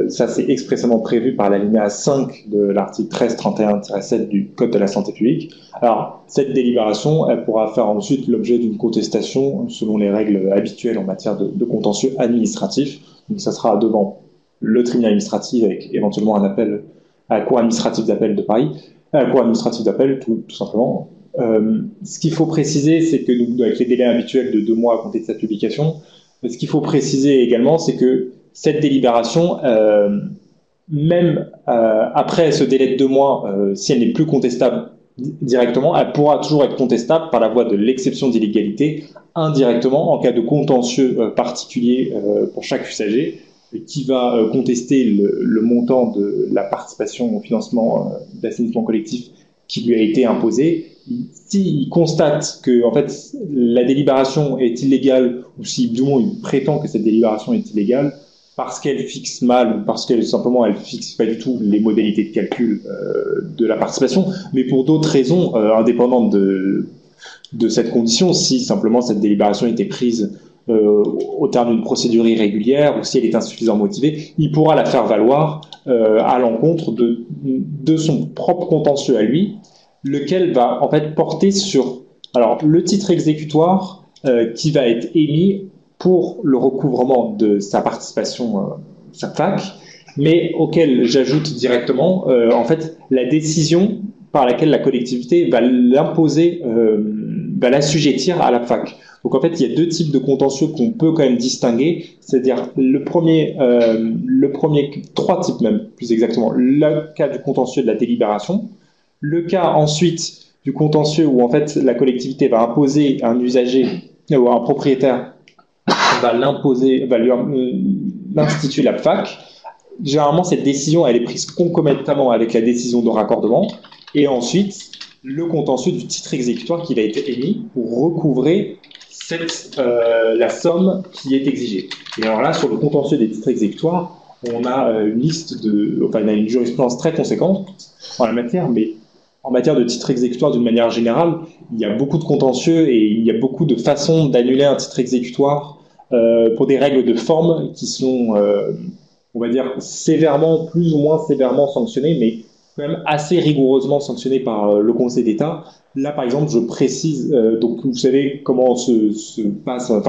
Ça, c'est expressément prévu par l'alinéa 5 de l'article 1331-7 du Code de la santé publique. Alors, cette délibération, elle pourra faire ensuite l'objet d'une contestation selon les règles habituelles en matière de contentieux administratif. Donc, ça sera devant le tribunal administratif avec éventuellement un appel à la Cour administrative d'appel de Paris, à la Cour administrative d'appel, tout simplement. Ce qu'il faut préciser, c'est que, avec les délais habituels de 2 mois à compter de cette publication, ce qu'il faut préciser également, c'est que cette délibération, même après ce délai de 2 mois, si elle n'est plus contestable directement, elle pourra toujours être contestable par la voie de l'exception d'illégalité indirectement en cas de contentieux particulier pour chaque usager qui va contester le montant de la participation au financement d'assainissement collectif qui lui a été imposé. S'il constate que en fait, la délibération est illégale ou si du moins il prétend que cette délibération est illégale, parce qu'elle fixe mal ou parce qu'elle simplement elle fixe pas du tout les modalités de calcul de la participation, mais pour d'autres raisons indépendantes de cette condition, si simplement cette délibération était prise au terme d'une procédure irrégulière ou si elle est insuffisamment motivée, il pourra la faire valoir à l'encontre de son propre contentieux à lui, lequel va en fait porter sur le titre exécutoire qui va être émis pour le recouvrement de sa participation, sa PFAC, mais auquel j'ajoute directement en fait la décision par laquelle la collectivité va l'imposer, va l'assujettir à la PFAC. Donc en fait, il y a 2 types de contentieux qu'on peut quand même distinguer, c'est-à-dire le premier, 3 types même, plus exactement. Le cas du contentieux de la délibération, le cas ensuite du contentieux où en fait la collectivité va imposer à un usager ou à un propriétaire va lui instituer la PFAC. Généralement, cette décision, elle est prise concomitamment avec la décision de raccordement. Et ensuite, le contentieux du titre exécutoire qui a été émis pour recouvrer la somme qui est exigée. Et alors là, sur le contentieux des titres exécutoires, on a une jurisprudence très conséquente en la matière, mais en matière de titre exécutoire d'une manière générale, il y a beaucoup de contentieux et il y a beaucoup de façons d'annuler un titre exécutoire pour des règles de forme qui sont, on va dire, plus ou moins sévèrement sanctionnées, mais quand même assez rigoureusement sanctionnées par le Conseil d'État. Là, par exemple, je précise, donc vous savez comment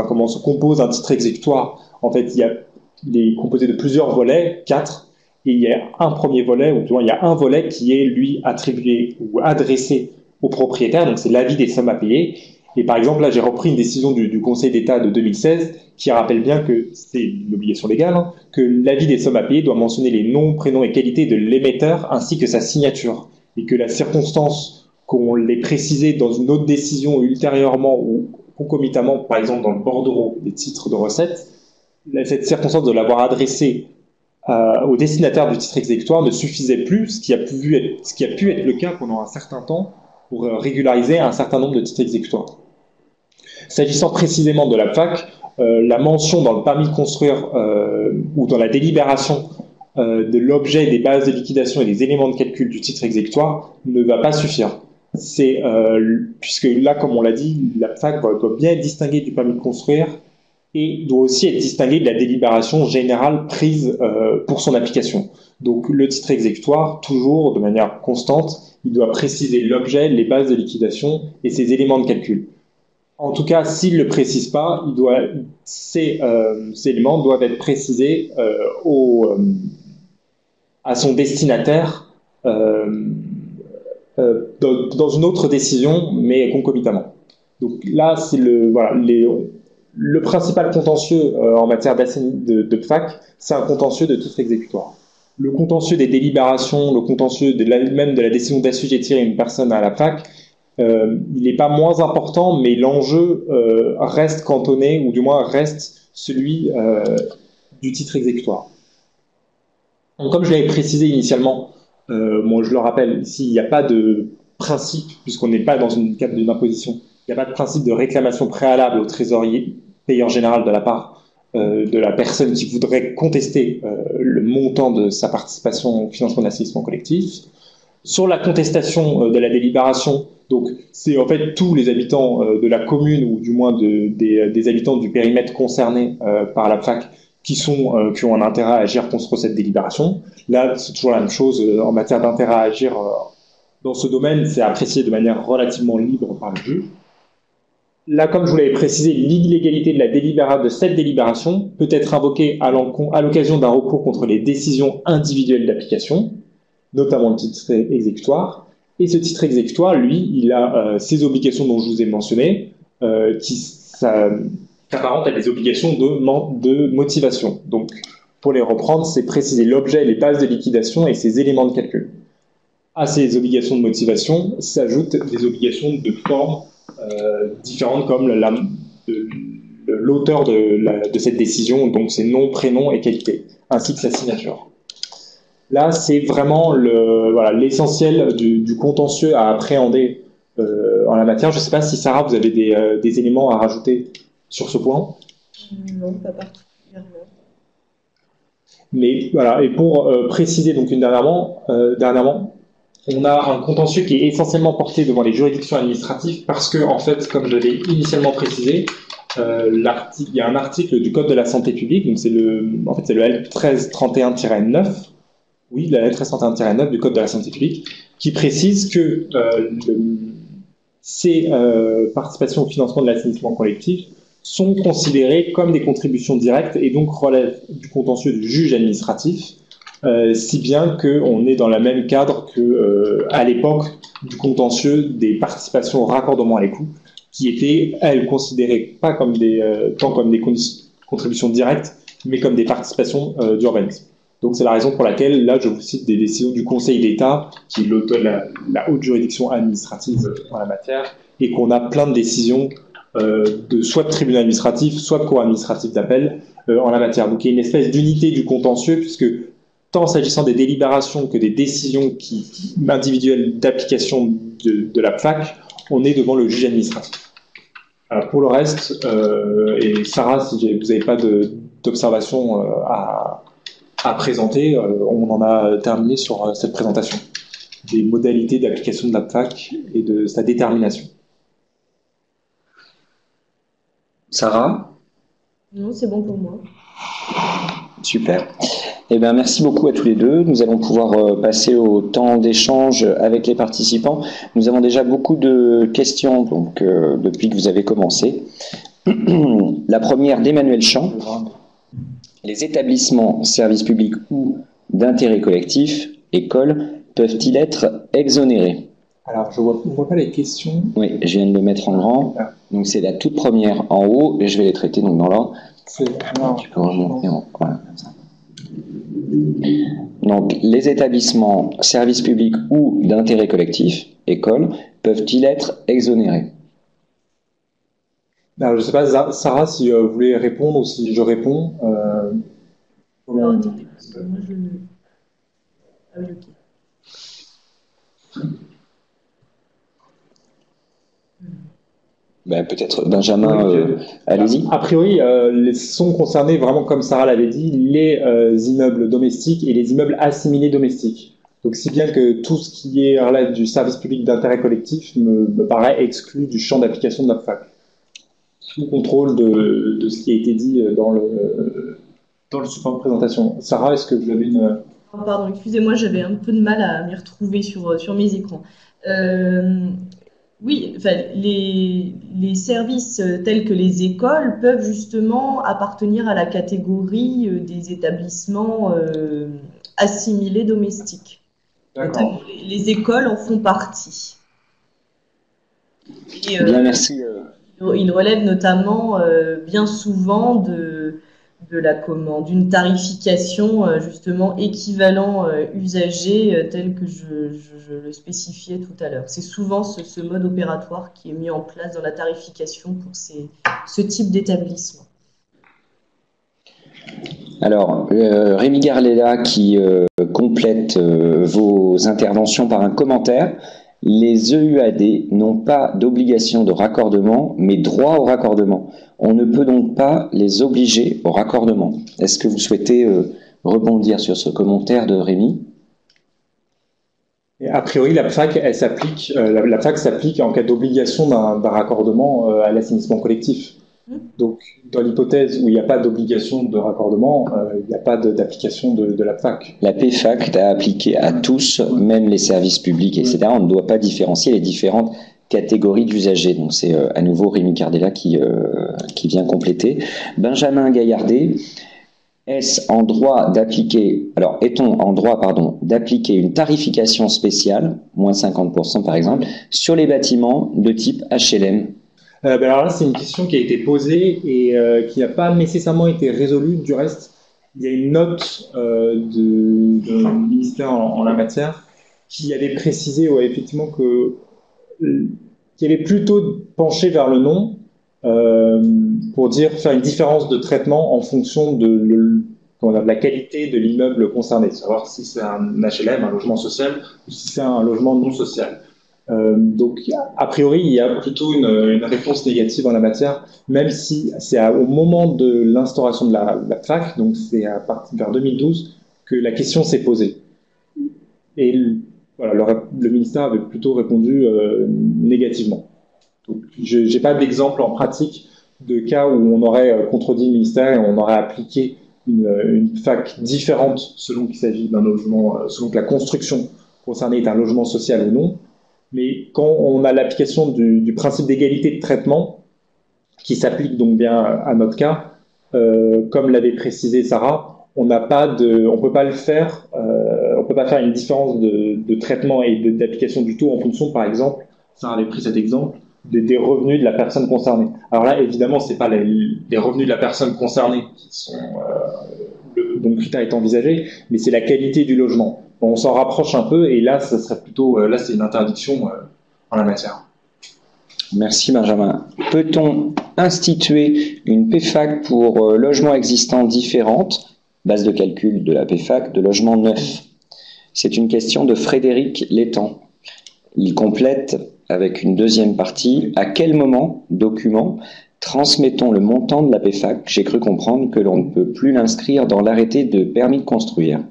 comment se compose un titre exécutoire. En fait, il est composé de plusieurs volets, 4, et il y a un premier volet, ou du moins il y a un volet qui est, lui, attribué ou adressé au propriétaire, donc c'est l'avis des sommes à payer. Et par exemple, là, j'ai repris une décision du Conseil d'État de 2016 qui rappelle bien que c'est une obligation légale, que l'avis des sommes à payer doit mentionner les noms, prénoms et qualités de l'émetteur ainsi que sa signature. Et que la circonstance qu'on l'ait précisée dans une autre décision ultérieurement ou concomitamment, par exemple dans le bordereau des titres de recettes, cette circonstance de l'avoir adressé au destinataire du titre exécutoire ne suffisait plus, ce qui a pu être le cas pendant un certain temps pour régulariser un certain nombre de titres exécutoires. S'agissant précisément de la PFAC, la mention dans le permis de construire ou dans la délibération de l'objet, des bases de liquidation et des éléments de calcul du titre exécutoire ne va pas suffire. Puisque là, comme on l'a dit, la PFAC doit bien être distinguée du permis de construire et doit aussi être distinguée de la délibération générale prise pour son application. Donc le titre exécutoire, toujours de manière constante, il doit préciser l'objet, les bases de liquidation et ses éléments de calcul. En tout cas, s'il ne le précise pas, ces éléments doivent être précisés à son destinataire dans une autre décision, mais concomitamment. Donc là, c'est le principal contentieux en matière de PFAC, c'est un contentieux de titre exécutoire. Le contentieux des délibérations, le contentieux même de la décision d'assujettir une personne à la PFAC, il n'est pas moins important, mais l'enjeu reste cantonné, ou du moins reste celui du titre exécutoire. Donc, comme je l'avais précisé initialement, moi je le rappelle, ici il n'y a pas de principe, puisqu'on n'est pas dans une cadre d'une imposition, il n'y a pas de principe de réclamation préalable au trésorier, payeur général de la part de la personne qui voudrait contester le montant de sa participation au financement de l'assainissement collectif. Sur la contestation de la délibération, donc c'est en fait tous les habitants de la commune, ou du moins des habitants du périmètre concerné par la PFAC, qui ont un intérêt à agir contre cette délibération. Là, c'est toujours la même chose en matière d'intérêt à agir dans ce domaine, c'est apprécié de manière relativement libre par le juge. Là, comme je vous l'avais précisé, l'illégalité de cette délibération peut être invoquée à l'occasion d'un recours contre les décisions individuelles d'application, notamment le titre exécutoire. Et ce titre exécutoire, lui, il a ses obligations dont je vous ai mentionné, qui s'apparentent à des obligations de motivation. Donc, pour les reprendre, c'est préciser l'objet, les bases de liquidation et ses éléments de calcul. À ces obligations de motivation s'ajoutent des obligations de forme différentes, comme l'auteur de cette décision, donc ses noms, prénoms et qualités, ainsi que sa signature. Là, c'est vraiment l'essentiel du contentieux à appréhender en la matière. Je ne sais pas si Sarah, vous avez des éléments à rajouter sur ce point. Non, pas particulièrement. Mais voilà, et pour préciser donc dernièrement, on a un contentieux qui est essentiellement porté devant les juridictions administratives parce que, en fait, comme je l'ai initialement précisé, il y a un article du Code de la santé publique, donc c'est le L1331-9, oui, la L1331-9 du Code de la santé publique, qui précise que ces participations au financement de l'assainissement collectif sont considérées comme des contributions directes et donc relèvent du contentieux du juge administratif, si bien qu'on est dans le même cadre qu'à l'époque du contentieux des participations au raccordement à l'écout, qui étaient, elles, considérées pas comme tant comme des contributions directes, mais comme des participations d'urbanisme. Donc c'est la raison pour laquelle, là, je vous cite des décisions du Conseil d'État, qui est la haute juridiction administrative en la matière, et qu'on a plein de décisions soit de tribunal administratif, soit de cour administrative d'appel en la matière. Donc il y a une espèce d'unité du contentieux, puisque tant s'agissant des délibérations que des décisions individuelles d'application de la PFAC, on est devant le juge administratif. Alors pour le reste, et Sarah, si vous n'avez pas d'observation à présenter, on en a terminé sur cette présentation des modalités d'application de la PFAC et de sa détermination. Sarah? Non, c'est bon pour moi. Super. Eh bien, merci beaucoup à tous les deux. Nous allons pouvoir passer au temps d'échange avec les participants. Nous avons déjà beaucoup de questions donc, depuis que vous avez commencé. La première d'Emmanuel Champ. Les établissements, services publics ou d'intérêt collectif, écoles, peuvent-ils être exonérés? Alors, je ne vois pas les questions. Oui, je viens de le mettre en grand. Donc, c'est la toute première en haut et je vais les traiter donc, dans l'ordre. Tu peux remonter en... Voilà, comme ça. Donc, les établissements, services publics ou d'intérêt collectif, écoles, peuvent-ils être exonérés? Alors, je ne sais pas, Sarah, si vous voulez répondre ou si je réponds. Non, attendez, parce que moi je ne... Ah oui, ok. Ben, peut-être Benjamin, allez-y. A priori, sont concernés vraiment, comme Sarah l'avait dit, les immeubles domestiques et les immeubles assimilés domestiques. Donc, si bien que tout ce qui relève du service public d'intérêt collectif me paraît exclu du champ d'application de la PFAC. Sous contrôle de ce qui a été dit dans le support de présentation. Sarah, est-ce que vous avez une... Pardon, excusez-moi, j'avais un peu de mal à m'y retrouver sur mes écrans. Oui, enfin, les services tels que les écoles peuvent justement appartenir à la catégorie des établissements assimilés domestiques. Notamment les écoles en font partie. Et, Bien, merci. il relève notamment bien souvent d'une tarification justement équivalent usager tel que je le spécifiais tout à l'heure. C'est souvent ce mode opératoire qui est mis en place dans la tarification pour ce type d'établissement. Alors, Rémi Gardella qui complète vos interventions par un commentaire. Les EUAD n'ont pas d'obligation de raccordement, mais droit au raccordement. On ne peut donc pas les obliger au raccordement. Est-ce que vous souhaitez rebondir sur ce commentaire de Rémi ? A priori, la PFAC, elle s'applique, la PFAC s'applique en cas d'obligation d'un raccordement à l'assainissement collectif. Donc, dans l'hypothèse où il n'y a pas d'obligation de raccordement, il n'y a pas d'application de la PFAC. La PFAC est appliquée à tous, même les services publics, etc. On ne doit pas différencier les différentes catégories d'usagers. Donc, c'est à nouveau Rémi Gardella qui vient compléter. Benjamin Gaillardet, est-on en droit d'appliquer une tarification spéciale, moins 50% par exemple, sur les bâtiments de type HLM ? Alors là, c'est une question qui a été posée et qui n'a pas nécessairement été résolue. Du reste, il y a une note du ministère en la matière qui avait précisé effectivement qui avait plutôt penché vers le non pour faire une différence de traitement en fonction de la qualité de l'immeuble concerné, savoir si c'est un HLM, un logement social, ou si c'est un logement non social. Donc, a priori, il y a plutôt une réponse négative en la matière, même si c'est au moment de l'instauration de la PFAC, donc c'est à partir vers 2012, que la question s'est posée. Et voilà, le ministère avait plutôt répondu négativement. Donc, je n'ai pas d'exemple en pratique de cas où on aurait contredit le ministère et on aurait appliqué une PFAC différente selon qu'il s'agit d'un logement, selon que la construction concernée est un logement social ou non. Mais quand on a l'application du principe d'égalité de traitement, qui s'applique donc bien à notre cas, comme l'avait précisé Sarah, on peut pas le faire, on peut pas faire une différence de traitement et d'application du tout en fonction, par exemple, Sarah avait pris cet exemple, des revenus de la personne concernée. Alors là, évidemment, c'est pas les revenus de la personne concernée qui sont dont le critère est envisagé, mais c'est la qualité du logement. Bon, on s'en rapproche un peu et là, ça serait plutôt là, c'est une interdiction en la matière. Merci Benjamin. Peut-on instituer une PFAC pour logements existants différentes, base de calcul de la PFAC, de logements neufs? C'est une question de Frédéric Létang. Il complète avec une deuxième partie. À quel document, transmettons le montant de la PFAC? J'ai cru comprendre que l'on ne peut plus l'inscrire dans l'arrêté de permis de construire.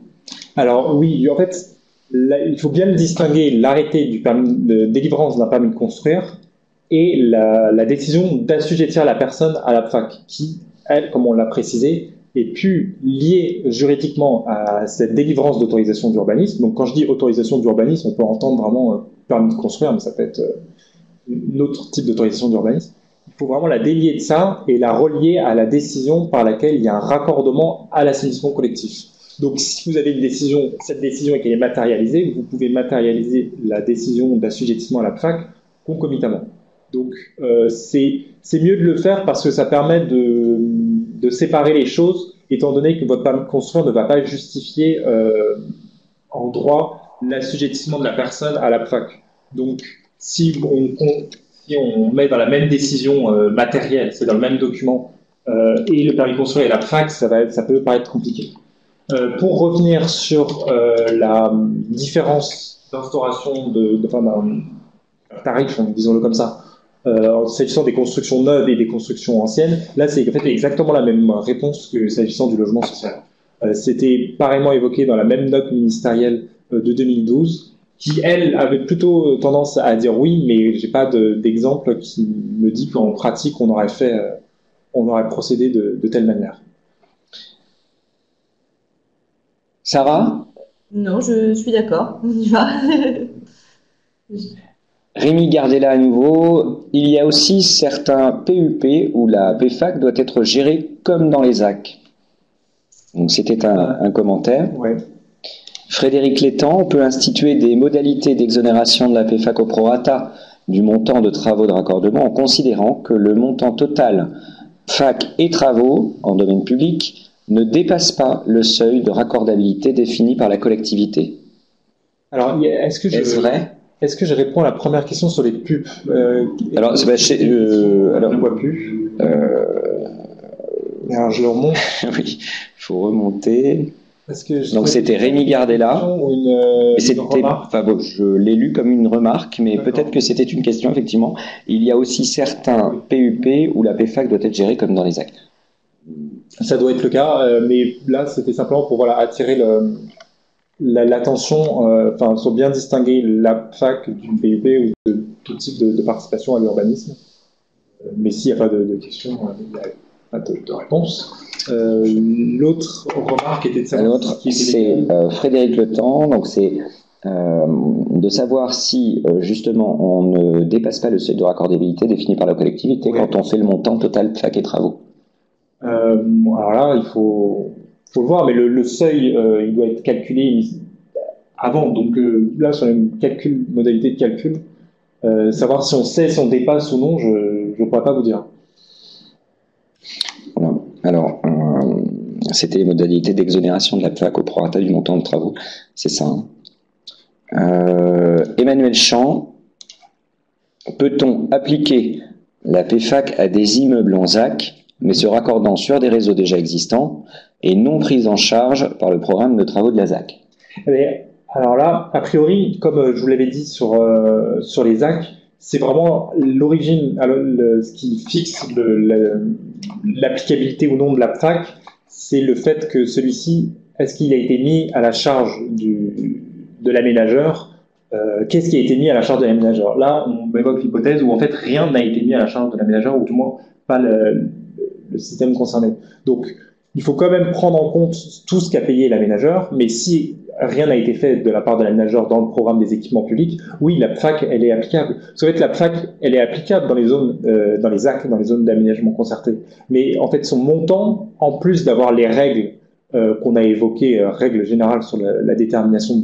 Alors oui, en fait, là, il faut bien distinguer l'arrêté de délivrance d'un permis de construire et la décision d'assujettir la personne à la PFAC, qui, elle, comme on l'a précisé, est plus liée juridiquement à cette délivrance d'autorisation d'urbanisme. Donc quand je dis autorisation d'urbanisme, on peut entendre vraiment permis de construire, mais ça peut être un autre type d'autorisation d'urbanisme. Il faut vraiment la délier de ça et la relier à la décision par laquelle il y a un raccordement à l'assainissement collectif. Donc, si vous avez cette décision et qu'elle est matérialisée, vous pouvez matérialiser la décision d'assujettissement à la PFAC concomitamment. Donc, c'est mieux de le faire parce que ça permet de séparer les choses, étant donné que votre permis de construire ne va pas justifier en droit l'assujettissement de la personne à la PFAC. Donc, si on met dans la même décision matérielle, c'est dans le même document, et le permis de construire et la PFAC, ça peut paraître compliqué. Pour revenir sur la différence d'instauration d'un tarif, disons-le comme ça, s'agissant des constructions neuves et des constructions anciennes, là c'est en fait exactement la même réponse que s'agissant du logement social. C'était pareillement évoqué dans la même note ministérielle de 2012, qui elle avait plutôt tendance à dire oui, mais j'ai pas d'exemple qui me dit qu'en pratique on aurait procédé de telle manière. Sarah? Non, je suis d'accord. On y va. Rémi Gardella à nouveau. Il y a aussi certains PUP où la PFAC doit être gérée comme dans les ZAC. Donc c'était un commentaire. Ouais. Frédéric Létang, on peut instituer des modalités d'exonération de la PFAC au prorata du montant de travaux de raccordement en considérant que le montant total FAC et travaux en domaine public ne dépasse pas le seuil de raccordabilité défini par la collectivité. Alors, est-ce vrai? Est-ce que je réponds à la première question sur les pubs? Alors, je ne vois plus. Alors, je le remonte. Oui, il faut remonter. Donc, c'était Rémi Gardella. Je l'ai lu comme une remarque, mais peut-être que c'était une question, effectivement. Il y a aussi certains PUP où la PFAC doit être gérée comme dans les actes. Ça doit être le cas, mais là, c'était simplement pour attirer l'attention, faut bien distinguer la PFAC d'une PUP ou de tout type de participation à l'urbanisme. Mais s'il n'y a pas de questions, il n'y a pas de réponse. L'autre remarque était de savoir c'est Frédéric Létang, donc c'est de savoir si justement on ne dépasse pas le seuil de raccordabilité défini par la collectivité quand on fait le montant total PFAC et travaux. Alors là, il faut le voir, mais le seuil, il doit être calculé avant. Donc là, sur les modalités de calcul, savoir si on sait si on dépasse ou non, je ne pourrais pas vous dire. Voilà. Alors, c'était les modalités d'exonération de la PFAC au prorata du montant de travaux. C'est ça. Emmanuel Champ, peut-on appliquer la PFAC à des immeubles en ZAC mais se raccordant sur des réseaux déjà existants et non pris en charge par le programme de travaux de la ZAC? Alors là, a priori, comme je vous l'avais dit sur les ZAC, c'est vraiment l'origine, ce qui fixe l'applicabilité ou non de la PFAC, c'est le fait que celui-ci, est-ce qu'il a été mis à la charge de l'aménageur? Qu'est-ce qui a été mis à la charge de l'aménageur? Là, on évoque l'hypothèse où en fait rien n'a été mis à la charge de l'aménageur, ou du moins pas le système concerné. Donc, il faut quand même prendre en compte tout ce qu'a payé l'aménageur, mais si rien n'a été fait de la part de l'aménageur dans le programme des équipements publics, oui, la PFAC, elle est applicable. Parce qu'en fait, la PFAC, elle est applicable dans les zones, dans les ZAC, dans les zones d'aménagement concerté. Mais en fait, son montant, en plus d'avoir les règles qu'on a évoquées, règles générales sur la détermination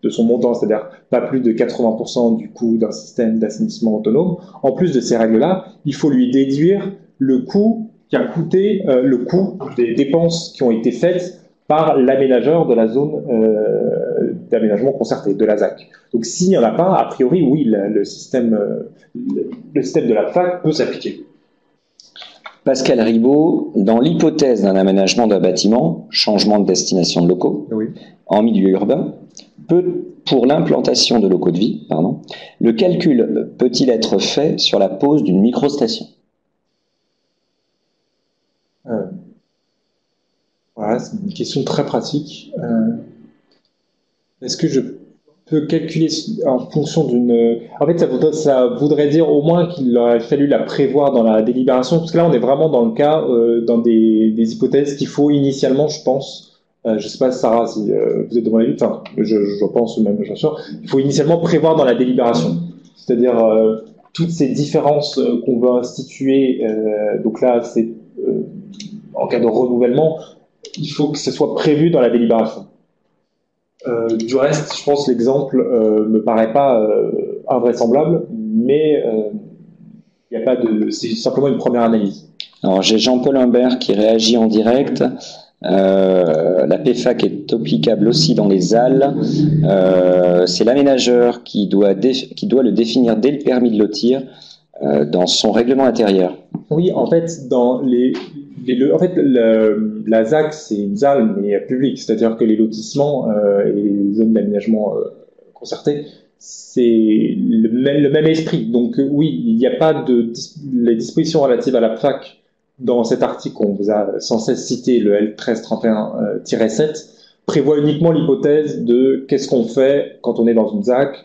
de son montant, c'est-à-dire pas plus de 80% du coût d'un système d'assainissement autonome, en plus de ces règles-là, il faut lui déduire le coût qui a coûté le coût des dépenses qui ont été faites par l'aménageur de la zone d'aménagement concerté, de la ZAC. Donc s'il n'y en a pas, a priori, oui, le système de la PFAC peut s'appliquer. Pascal Ribaud, dans l'hypothèse d'un aménagement d'un bâtiment, changement de destination de locaux, en milieu urbain, pour l'implantation de locaux de vie, le calcul peut-il être fait sur la pose d'une microstation? Voilà, c'est une question très pratique. Est-ce que je peux calculer en fonction d'une... En fait, ça voudrait dire au moins qu'il aurait fallu la prévoir dans la délibération, parce que là, on est vraiment dans le cas, dans des hypothèses qu'il faut initialement, je pense, je ne sais pas, Sarah, si vous êtes de mon avis, enfin, je pense même, j'en suis sûr, il faut initialement prévoir dans la délibération. C'est-à-dire, toutes ces différences qu'on veut instituer, donc là, c'est en cas de renouvellement, il faut que ce soit prévu dans la délibération. Du reste, je pense que l'exemple me paraît pas invraisemblable, mais il n'y a pas de... C'est simplement une première analyse. Alors, j'ai Jean-Paul Humbert qui réagit en direct. La PFAC est applicable aussi dans les halles. C'est l'aménageur qui doit le définir dès le permis de lotir dans son règlement intérieur. Oui, en fait, la ZAC, c'est une ZAL, mais publique, c'est-à-dire que les lotissements et les zones d'aménagement concertées, c'est le même esprit. Donc oui, il n'y a pas les dispositions relatives à la PFAC dans cet article qu'on vous a sans cesse cité, le L1331-7, prévoit uniquement l'hypothèse de qu'est-ce qu'on fait quand on est dans une ZAC,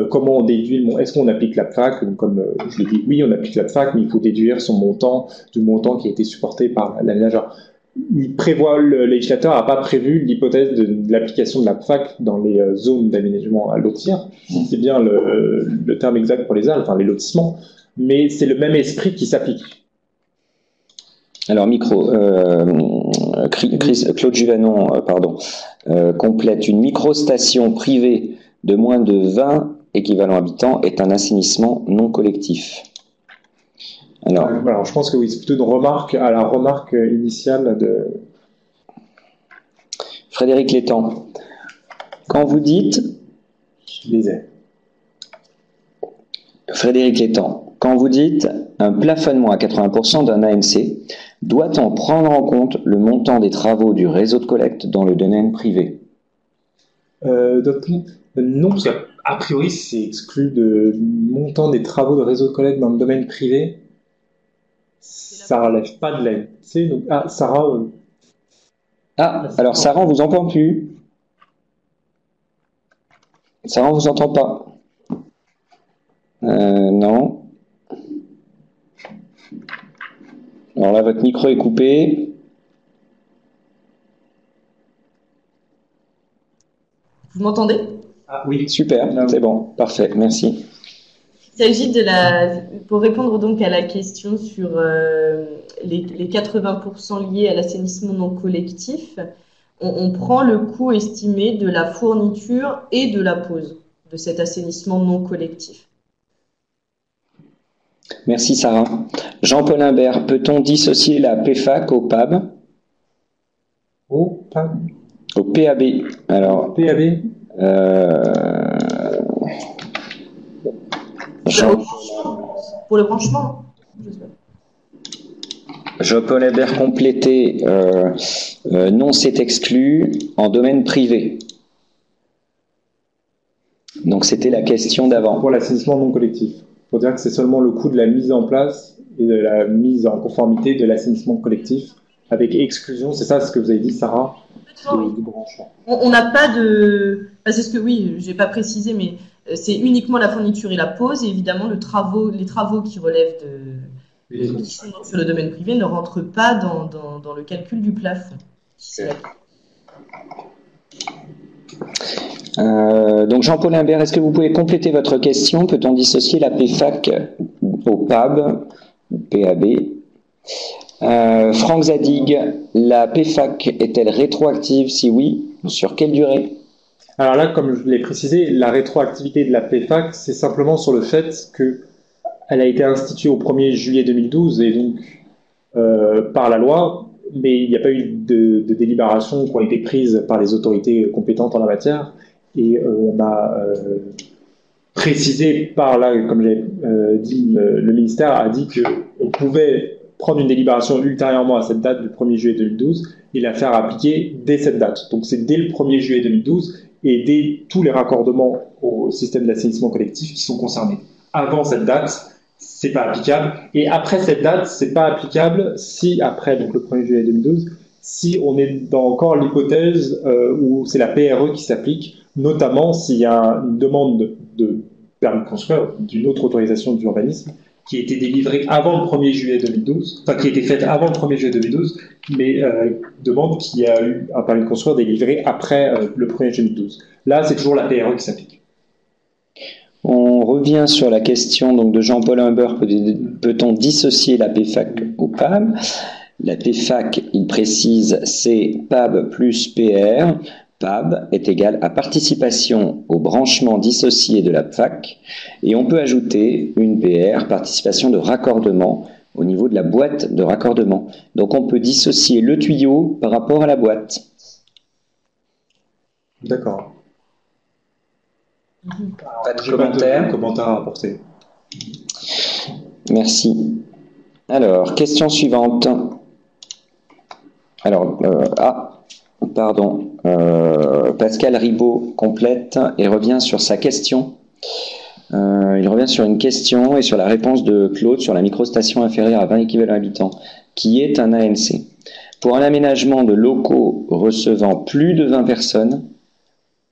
comment on déduit, est-ce qu'on applique la PFAC, comme je l'ai dit, oui, on applique la PFAC, mais il faut déduire son montant du montant qui a été supporté par l'aménageur. Le législateur n'a pas prévu l'hypothèse de l'application de la PFAC dans les zones d'aménagement à lotir, c'est bien le terme exact pour les ZAL, enfin les lotissements, mais c'est le même esprit qui s'applique. Alors, Claude Juvanon, complète: une microstation privée de moins de 20 équivalents habitants est un assainissement non collectif. Alors, je pense que oui, c'est plutôt une remarque à la remarque initiale de Frédéric Létang. Quand vous dites... Je lisais. Frédéric Létang, quand vous dites un plafonnement à 80% d'un ANC, doit-on prendre en compte le montant des travaux du réseau de collecte dans le domaine privé? Non, parce qu'a priori, c'est exclu de montant des travaux de réseau de collecte dans le domaine privé. Ça relève pas de l'ANC. Donc, Sarah. Alors Sarah, on vous entend plus. Sarah, on vous entend pas. Non. Alors là, votre micro est coupé. Vous m'entendez? Oui, super, c'est bon, parfait, merci. Il s'agit pour répondre donc à la question sur les 80% liés à l'assainissement non collectif, on prend le coût estimé de la fourniture et de la pose de cet assainissement non collectif. Merci Sarah. Jean-Paul Imbert, peut-on dissocier la PFAC au PAB? Au PAB. Au PAB. Alors, PAB. Pour le branchement. Jean-Paul Imbert complété, non, c'est exclu en domaine privé. Donc c'était la question d'avant. Pour l'assainissement non collectif. Pour dire que c'est seulement le coût de la mise en place et de la mise en conformité de l'assainissement collectif avec exclusion, c'est ça ce que vous avez dit, Sarah, du branchement. On n'a pas de... c'est ce que oui, j'ai pas précisé, mais c'est uniquement la fourniture et la pose, et évidemment les travaux qui relèvent qui sont sur le domaine privé ne rentrent pas dans le calcul du plafond. Donc Jean-Paul Imbert, est-ce que vous pouvez compléter votre question? Peut-on dissocier la PFAC au PAB, PAB? Franck Zadig, la PFAC est-elle rétroactive? Si oui, sur quelle durée? Alors là, comme je l'ai précisé, la rétroactivité de la PFAC, c'est simplement sur le fait qu'elle a été instituée au 1er juillet 2012 et donc par la loi, mais il n'y a pas eu de délibération qui ont été prises par les autorités compétentes en la matière. Et on a précisé par là, comme j'ai dit, le ministère a dit qu'on pouvait prendre une délibération ultérieurement à cette date du 1er juillet 2012 et la faire appliquer dès cette date. Donc c'est dès le 1er juillet 2012 et dès tous les raccordements au système d'assainissement collectif qui sont concernés. Avant cette date, c'est pas applicable. Et après cette date, c'est pas applicable si après donc le 1er juillet 2012, si on est dans encore l'hypothèse où c'est la PRE qui s'applique, notamment s'il y a une demande de permis de construire, d'une autre autorisation d'urbanisme, qui a été délivrée avant le 1er juillet 2012, enfin qui a été faite avant le 1er juillet 2012, mais demande qui a eu un permis de construire délivré après le 1er juillet 2012. Là, c'est toujours la PRE qui s'applique. On revient sur la question donc, de Jean-Paul Imbert, peut-on dissocier la PFAC au PAB? La PFAC, il précise, c'est PAB plus PR. PAB est égal à participation au branchement dissocié de la PFAC, et on peut ajouter une PR, participation de raccordement, au niveau de la boîte de raccordement. Donc on peut dissocier le tuyau par rapport à la boîte. D'accord. Pas de commentaire. Commentaire à apporter. Merci. Alors, question suivante. Alors, Pascal Ribaud complète et revient sur sa question. Il revient sur une question et sur la réponse de Claude sur la microstation inférieure à 20 équivalents habitants, qui est un ANC. Pour un aménagement de locaux recevant plus de 20 personnes,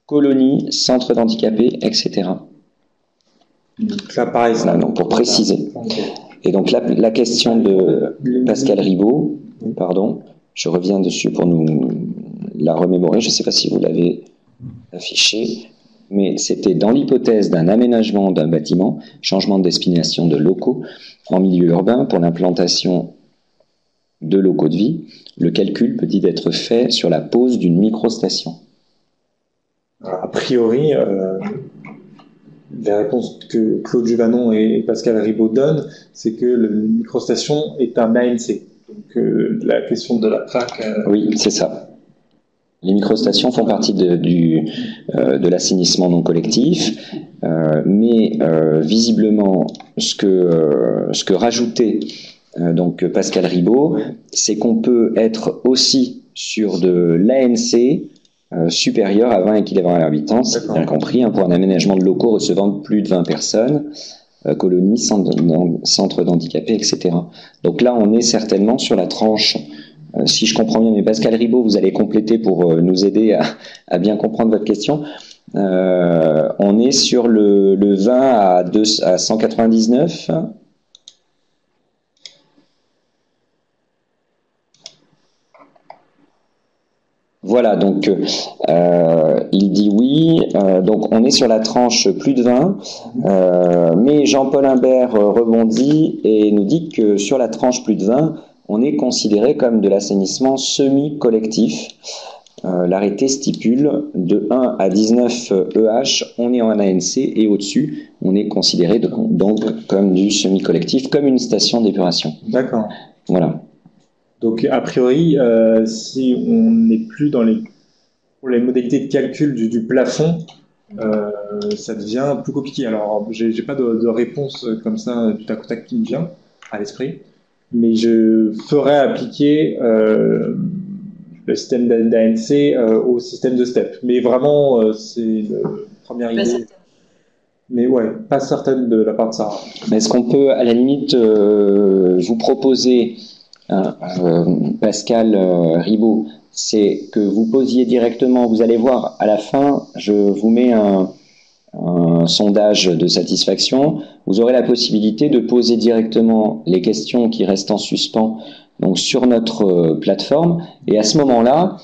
colonies, centres d'handicapés, etc. Donc là, pareil, voilà, donc pour préciser. Et donc la question de Pascal Ribaud, pardon, je reviens dessus pour nous la remémorer, je ne sais pas si vous l'avez affiché, mais c'était dans l'hypothèse d'un aménagement d'un bâtiment, changement de destination de locaux en milieu urbain pour l'implantation de locaux de vie, le calcul peut-il être fait sur la pose d'une microstation? A priori, les réponses que Claude Juvanon et Pascal Ribaud donnent, c'est que la microstation est un ANC. Donc la question de la PFAC... Oui, c'est ça. Les microstations font partie de l'assainissement non collectif, mais visiblement, ce que rajoutait donc Pascal Ribaud, c'est qu'on peut être aussi sur de l'ANC supérieur à 20 équivalents à habitants, c'est bien compris, pour un aménagement de locaux recevant plus de 20 personnes, colonies, centres d'handicapés, etc. Donc là, on est certainement sur la tranche, si je comprends bien, mais Pascal Ribaud, vous allez compléter pour nous aider à bien comprendre votre question. On est sur le 20 à 199. Voilà, donc il dit oui, donc on est sur la tranche plus de 20, mais Jean-Paul Imbert rebondit et nous dit que sur la tranche plus de 20, on est considéré comme de l'assainissement semi-collectif. L'arrêté stipule de 1 à 19 EH, on est en ANC, et au-dessus, on est considéré donc comme du semi-collectif, comme une station d'épuration. D'accord. Voilà. Donc, a priori, si on n'est plus pour les modalités de calcul du plafond, ça devient plus compliqué. Alors, j'ai pas de réponse comme ça du tac au tac qui me vient à l'esprit, mais je ferais appliquer le système d'ANC au système de STEP. Mais vraiment, c'est la première idée. Mais ouais, pas certaine de la part de Sarah. Mais est-ce qu'on peut, à la limite, vous proposer, Pascal Ribaud, c'est que vous posiez directement, vous allez voir, à la fin, je vous mets un sondage de satisfaction. Vous aurez la possibilité de poser directement les questions qui restent en suspens donc sur notre plateforme, et à ce moment-là,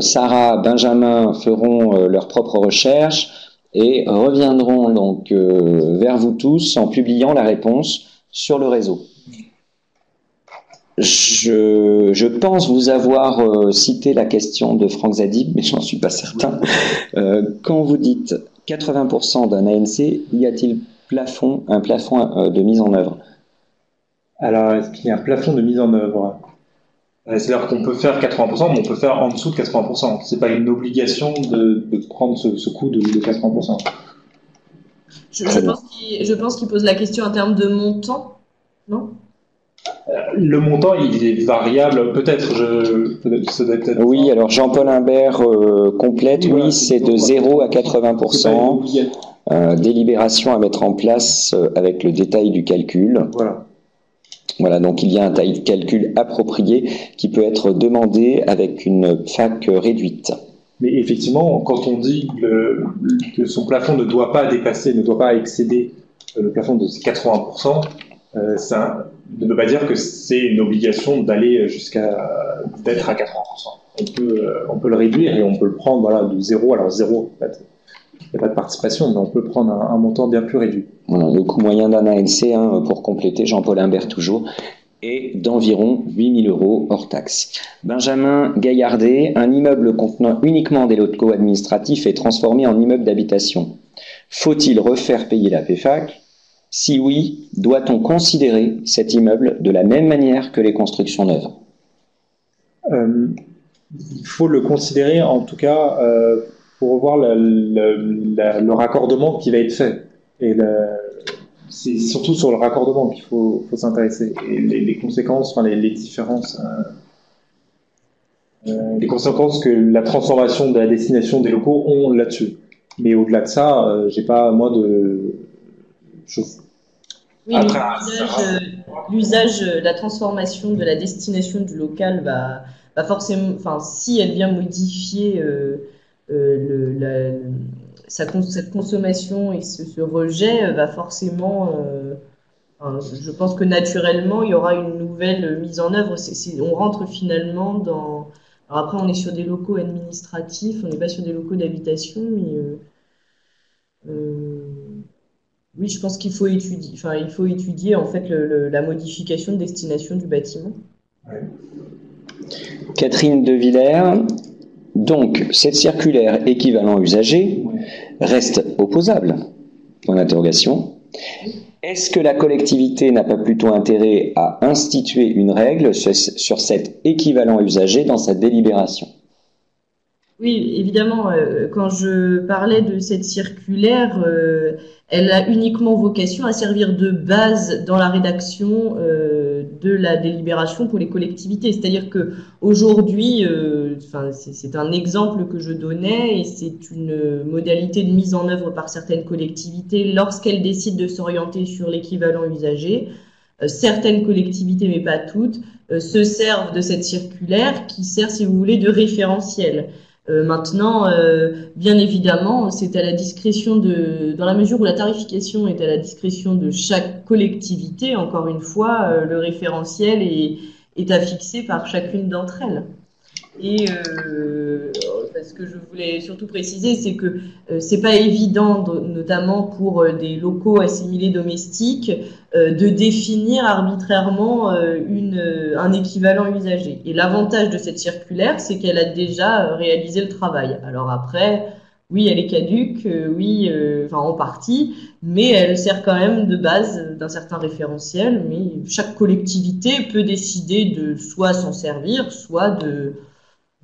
Sarah, Benjamin feront leurs propres recherches et reviendront donc vers vous tous en publiant la réponse sur le réseau. Je pense vous avoir cité la question de Franck Zadib, mais j'en suis pas certain. Quand vous dites 80% d'un ANC, y a-t-il un plafond de mise en œuvre? Alors, est-ce qu'il y a un plafond de mise en œuvre? C'est-à-dire qu'on peut faire 80%, mais on peut faire en dessous de 80%. C'est pas une obligation de prendre ce coût de 80%. Je pense qu'il pose la question en termes de montant, non? Le montant, il est variable, peut-être. Oui, alors Jean-Paul Imbert complète, oui, c'est de 0 à 80%. Délibération à mettre en place avec le détail du calcul. Voilà, donc il y a un taille de calcul approprié qui peut être demandé avec une FAC réduite. Mais effectivement, quand on dit que son plafond ne doit pas excéder le plafond de 80%, ça ne veut pas dire que c'est une obligation d'aller d'être à 80%. On peut le réduire et on peut le prendre de 0. Alors 0, il n'y a pas de participation, mais on peut prendre un montant bien plus réduit. Voilà, le coût moyen d'un ANC, pour compléter, Jean-Paul Imbert toujours, est d'environ 8 000 € hors taxe. Benjamin Gaillardet, un immeuble contenant uniquement des locaux administratifs est transformé en immeuble d'habitation. Faut-il refaire payer la PFAC? Si oui, doit-on considérer cet immeuble de la même manière que les constructions neuves? Il faut le considérer, en tout cas, pour revoir le raccordement qui va être fait. Et c'est surtout sur le raccordement qu'il faut s'intéresser. Et les conséquences, les différences, les conséquences que la transformation de la destination des locaux ont là-dessus. Mais au-delà de ça, j'ai pas, moi, de choses. Oui, l'usage, la transformation de la destination du local va forcément, enfin, si elle vient modifier cette consommation et ce rejet, va forcément, je pense que naturellement, il y aura une nouvelle mise en œuvre. On rentre finalement dans... Alors après, on est sur des locaux administratifs, on n'est pas sur des locaux d'habitation, mais... Oui, je pense qu'il faut étudier, en fait la modification de destination du bâtiment. Ouais. Catherine de Villers, donc cette circulaire équivalent usager reste opposable. Point d'interrogation. Est-ce que la collectivité n'a pas plutôt intérêt à instituer une règle sur cet équivalent usager dans sa délibération? Oui, évidemment, quand je parlais de cette circulaire, elle a uniquement vocation à servir de base dans la rédaction de la délibération pour les collectivités. C'est-à-dire que aujourd'hui, c'est un exemple que je donnais et c'est une modalité de mise en œuvre par certaines collectivités lorsqu'elles décident de s'orienter sur l'équivalent usager. Certaines collectivités, mais pas toutes, se servent de cette circulaire qui sert, si vous voulez, de référentiel. Maintenant, bien évidemment, c'est à la discrétion dans la mesure où la tarification est à la discrétion de chaque collectivité, encore une fois, le référentiel est à fixer par chacune d'entre elles. Et ce que je voulais surtout préciser, c'est que c'est pas évident, notamment pour des locaux assimilés domestiques, de définir arbitrairement un équivalent usager. Et l'avantage de cette circulaire, c'est qu'elle a déjà réalisé le travail. Alors après, oui, elle est caduque, oui, en partie, mais elle sert quand même de base d'un certain référentiel. Mais chaque collectivité peut décider de soit s'en servir, soit de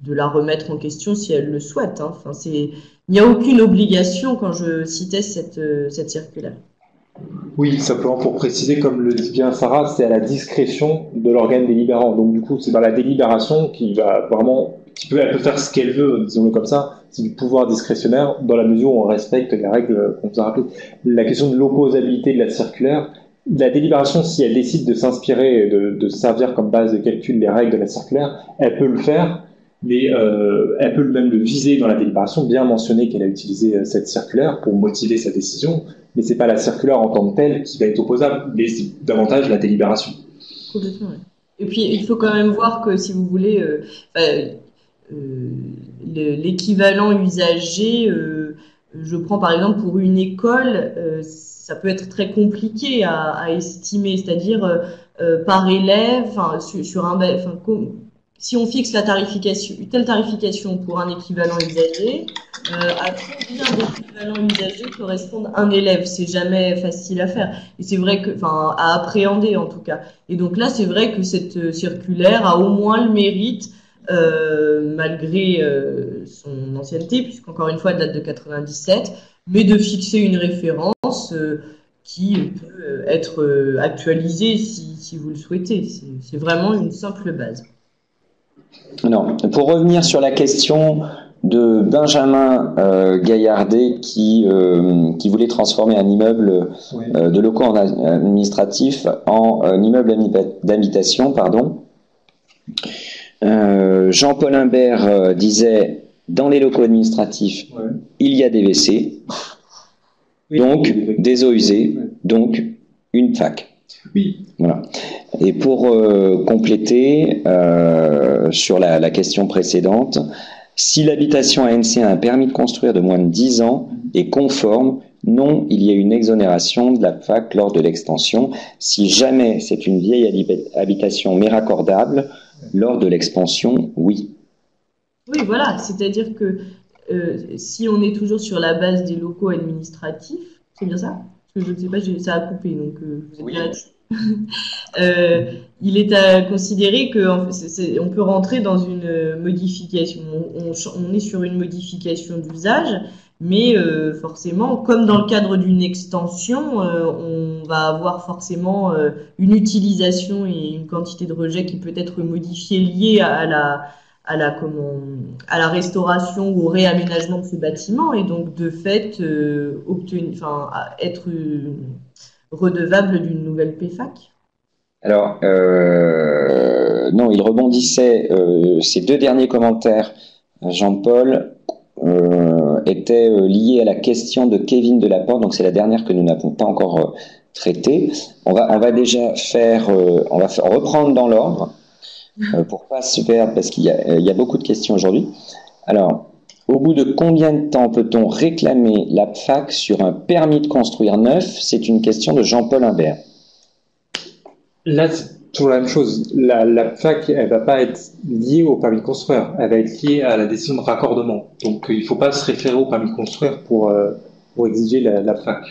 la remettre en question si elle le souhaite. Hein. Il n'y a aucune obligation quand je citais cette circulaire. Oui, simplement pour préciser, comme le dit bien Sarah, c'est à la discrétion de l'organe délibérant. Donc du coup, c'est dans la délibération elle peut faire ce qu'elle veut, disons-le comme ça. C'est du pouvoir discrétionnaire dans la mesure où on respecte les règles qu'on vous a rappelées. La question de l'opposabilité de la circulaire, la délibération, si elle décide de s'inspirer, de servir comme base de calcul les règles de la circulaire, elle peut le faire. Mais elle peut même le viser dans la délibération, bien mentionner qu'elle a utilisé cette circulaire pour motiver sa décision, mais c'est pas la circulaire en tant que telle qui va être opposable, mais c'est davantage la délibération. Complètement, oui. Et puis il faut quand même voir que si vous voulez, l'équivalent usager, je prends par exemple pour une école, ça peut être très compliqué à estimer, c'est-à-dire par élève, si on fixe une telle tarification pour un équivalent usager, à combien d'équivalents usagers correspondent un élève? C'est jamais facile à faire. Et c'est vrai à appréhender en tout cas. Et donc là, c'est vrai que cette circulaire a au moins le mérite, malgré son ancienneté, puisqu'encore une fois, elle date de 97, mais de fixer une référence qui peut être actualisée si vous le souhaitez. C'est vraiment une simple base. Non. Pour revenir sur la question de Benjamin Gaillardet qui voulait transformer un immeuble de locaux administratifs en immeuble d'habitation, Jean-Paul Imbert disait dans les locaux administratifs il y a des WC, donc des eaux usées, donc une fac. Oui. Voilà. Et pour compléter sur la question précédente, si l'habitation ANC a un permis de construire de moins de 10 ans est conforme, non, il y a une exonération de la fac lors de l'extension. Si jamais c'est une vieille habitation mais raccordable, lors de l'expansion, oui. Oui, voilà, c'est-à-dire que si on est toujours sur la base des locaux administratifs, c'est bien ça? Parce que je ne sais pas, ça a coupé, donc vous êtes bien là-dessus. Il est à considérer qu'on peut rentrer dans une modification. On est sur une modification d'usage, mais forcément, comme dans le cadre d'une extension, on va avoir forcément une utilisation et une quantité de rejet qui peut être modifiée liée à la restauration ou au réaménagement de ce bâtiment, et donc de fait être redevable d'une nouvelle PFAC. Alors, non, il rebondissait, ces deux derniers commentaires, Jean-Paul, étaient liés à la question de Kevin Delaporte, donc c'est la dernière que nous n'avons pas encore traitée. On va déjà reprendre dans l'ordre, pour pas se perdre, parce qu'il y a beaucoup de questions aujourd'hui. Alors, au bout de combien de temps peut-on réclamer la PFAC sur un permis de construire neuf? C'est une question de Jean-Paul Imbert. Là, toujours la même chose. La PFAC, elle va pas être liée au permis de construire. Elle va être liée à la décision de raccordement. Donc, il faut pas se référer au permis de construire pour exiger la PFAC.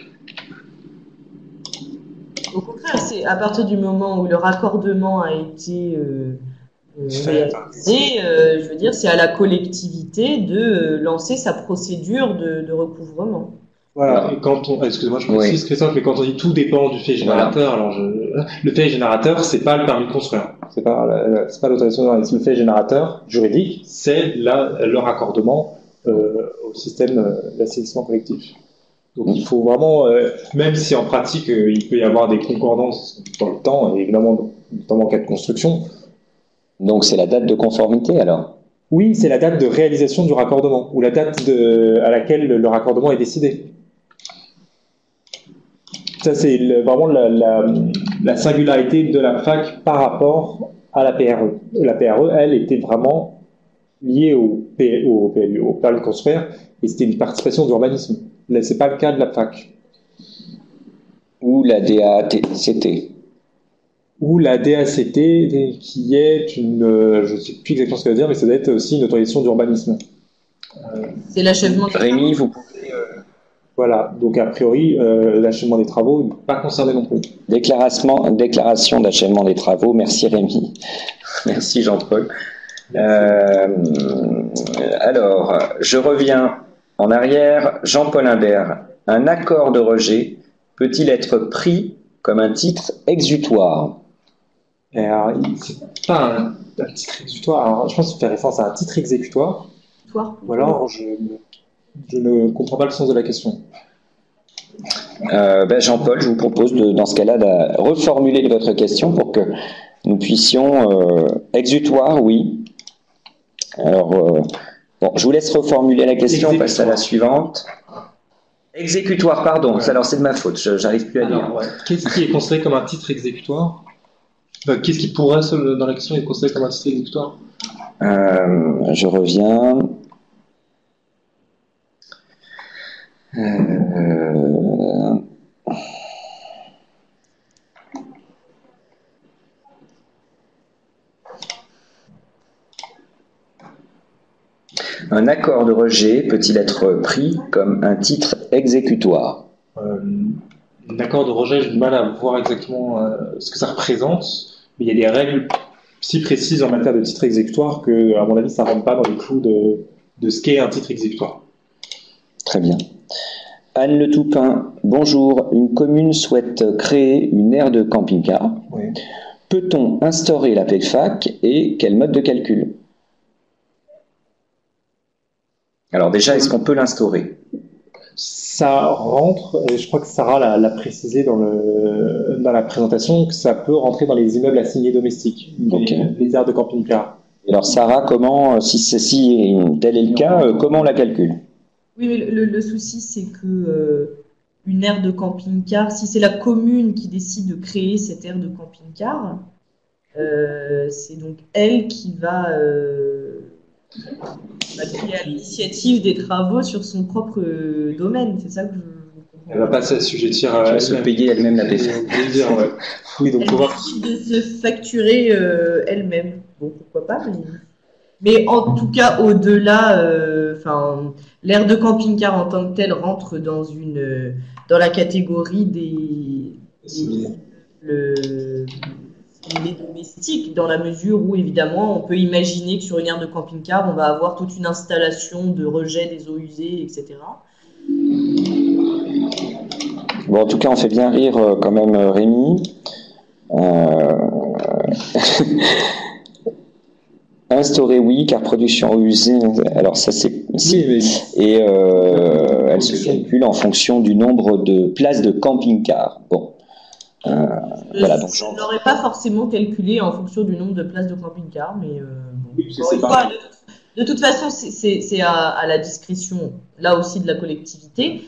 Au contraire, c'est à partir du moment où le raccordement a été réalisé, je veux dire, c'est à la collectivité de lancer sa procédure de recouvrement. Voilà, et excusez-moi, je précise, Christophe, mais quand on dit tout dépend du fait générateur, alors le fait générateur, c'est pas le permis de construire. C'est pas l'autorisation d'urbanisme. Le fait générateur juridique, c'est le raccordement au système d'assainissement collectif. Donc il faut vraiment, même si en pratique il peut y avoir des concordances dans le temps, et évidemment notamment en cas de construction. Donc c'est la date de conformité alors? Oui, c'est la date de réalisation du raccordement, ou la date à laquelle le raccordement est décidé. Ça, c'est vraiment la singularité de la PFAC par rapport à la PRE. La PRE, elle, était vraiment liée au permis de construire, et c'était une participation d'urbanisme. Là, c'est pas le cas de la PFAC. Ou la DACT. Ou la DACT, qui est je ne sais plus exactement ce que ça veut dire, mais ça doit être aussi une autorisation d'urbanisme. C'est l'achèvement des travaux. Rémi, vous pouvez... Voilà, donc a priori, l'achèvement des travaux n'est pas concerné non plus. Déclaration d'achèvement des travaux, merci Rémi. Merci Jean-Paul. Alors, je reviens en arrière. Jean-Paul Imbert, un accord de rejet peut-il être pris comme un titre exutoire? Alors, c'est pas un titre exécutoire. Alors, je pense que ça fait référence à un titre exécutoire. Ou alors, je ne comprends pas le sens de la question. Jean-Paul, je vous propose dans ce cas-là de reformuler votre question pour que nous puissions... exutoire, oui. Alors, je vous laisse reformuler la question, on passe à la suivante. Exécutoire, pardon, ouais. Alors c'est de ma faute, j'arrive plus à lire. Ouais. Qu'est-ce qui est considéré comme un titre exécutoire? Qu'est-ce qui pourrait, dans la question, être considéré comme un titre exécutoire? Je reviens. Un accord de rejet peut-il être pris comme un titre exécutoire? Un accord de rejet, j'ai du mal à voir exactement ce que ça représente, mais il y a des règles si précises en matière de titre exécutoire que, à mon avis, ça ne rentre pas dans les clous de ce qu'est un titre exécutoire. Très bien. Anne Le Toupin, bonjour. Une commune souhaite créer une aire de camping-car. Oui. Peut-on instaurer la PFAC et quel mode de calcul? Alors déjà, est-ce qu'on peut l'instaurer? Ça rentre, et je crois que Sarah l'a précisé dans la présentation, que ça peut rentrer dans les immeubles assignés domestiques, les aires de camping-car. Alors Sarah, comment, si tel est le cas, comment on la calcule? Oui, mais le souci, c'est que une aire de camping-car, si c'est la commune qui décide de créer cette aire de camping-car, c'est donc elle qui va créer à l'initiative des travaux sur son propre domaine. C'est ça que je comprends. Elle va pas s'assujettir à se payer elle-même la PFAC. Oui, donc elle décide de se facturer elle-même. Bon, pourquoi pas, mais en tout cas, au-delà, l'aire de camping-car en tant que telle rentre dans la catégorie des domestiques, dans la mesure où, évidemment, on peut imaginer que sur une aire de camping-car, on va avoir toute une installation de rejet des eaux usées, etc. Bon, en tout cas, on fait bien rire quand même Rémi. Instaurer, oui, car production eau usée, alors ça c'est... Et elle se calcule en fonction du nombre de places de camping-car. Bon. Voilà, donc je ne l'aurais pas forcément calculé en fonction du nombre de places de camping-car, mais de toute façon, c'est à la discrétion, là aussi, de la collectivité.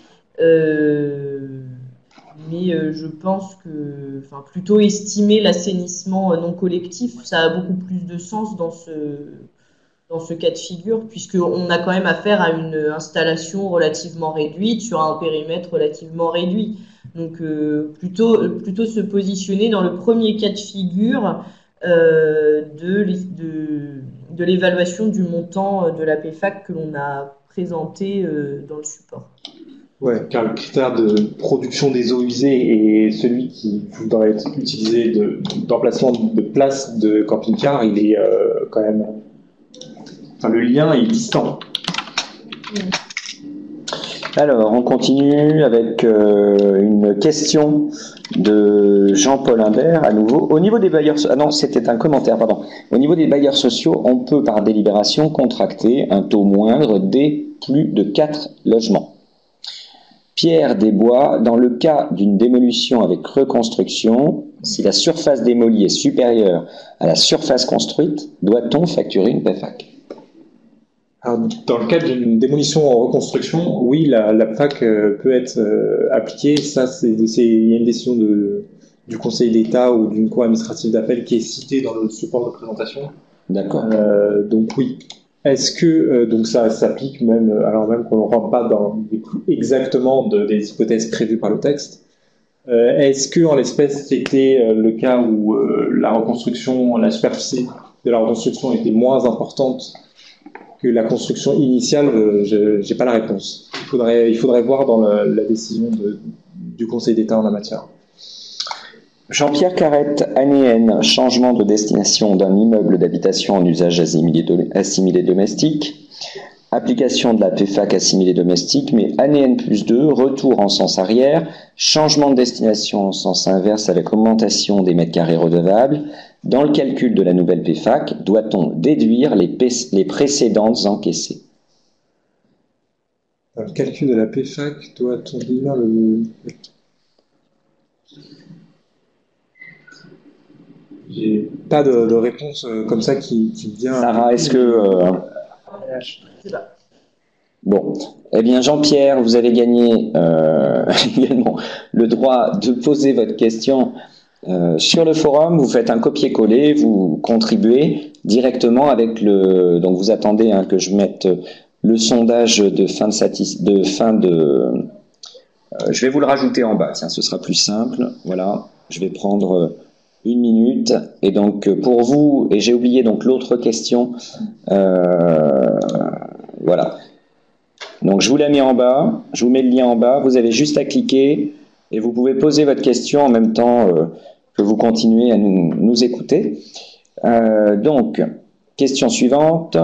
Mais je pense que, plutôt estimer l'assainissement non collectif, ça a beaucoup plus de sens dans ce cas de figure, puisqu'on a quand même affaire à une installation relativement réduite sur un périmètre relativement réduit. Donc plutôt se positionner dans le premier cas de figure de l'évaluation du montant de la PFAC que l'on a présenté dans le support. Ouais, car le critère de production des eaux usées et celui qui voudrait être utilisé d'emplacement de place de camping-car, il est quand même... Enfin, le lien est distant. Alors, on continue avec une question de Jean-Paul Imbert, à nouveau. Au niveau des bailleurs... Ah non, c'était un commentaire, pardon. Au niveau des bailleurs sociaux, on peut, par délibération, contracter un taux moindre dès plus de 4 logements. Pierre Desbois, dans le cas d'une démolition avec reconstruction, si la surface démolie est supérieure à la surface construite, doit-on facturer une PFAC ? Alors, dans le cadre d'une démolition en reconstruction, oui, la PFAC peut être appliquée. Ça, il y a une décision du Conseil d'État ou d'une cour administrative d'appel qui est citée dans le support de présentation. D'accord. Donc oui. Est-ce que donc ça s'applique même alors même qu'on ne rentre pas dans exactement des hypothèses prévues par le texte? Est-ce que en l'espèce c'était le cas où la superficie de la reconstruction était moins importante que la construction initiale? J'ai pas la réponse. Il faudrait voir dans la décision du Conseil d'État en la matière. Jean-Pierre Carrette, ANEN, changement de destination d'un immeuble d'habitation en usage assimilé domestique, application de la PFAC assimilé domestique, mais ANEN plus 2, retour en sens arrière, changement de destination en sens inverse avec augmentation des mètres carrés redevables. Dans le calcul de la nouvelle PFAC, doit-on déduire les précédentes encaissées? Dans le calcul de la PFAC, doit-on déduire le... J'ai pas de réponse comme ça qui vient. Sarah, est-ce que... Bon, eh bien Jean-Pierre, vous avez gagné également le droit de poser votre question sur le forum. Vous faites un copier-coller, vous contribuez directement avec le... Donc vous attendez que je mette le sondage de fin de... je vais vous le rajouter en bas, tiens, ce sera plus simple. Voilà, je vais prendre... 1 minute, et donc pour vous, et j'ai oublié donc l'autre question, voilà, donc je vous la mets en bas, je vous mets le lien en bas, vous avez juste à cliquer, et vous pouvez poser votre question en même temps que vous continuez à nous écouter. Donc, question suivante,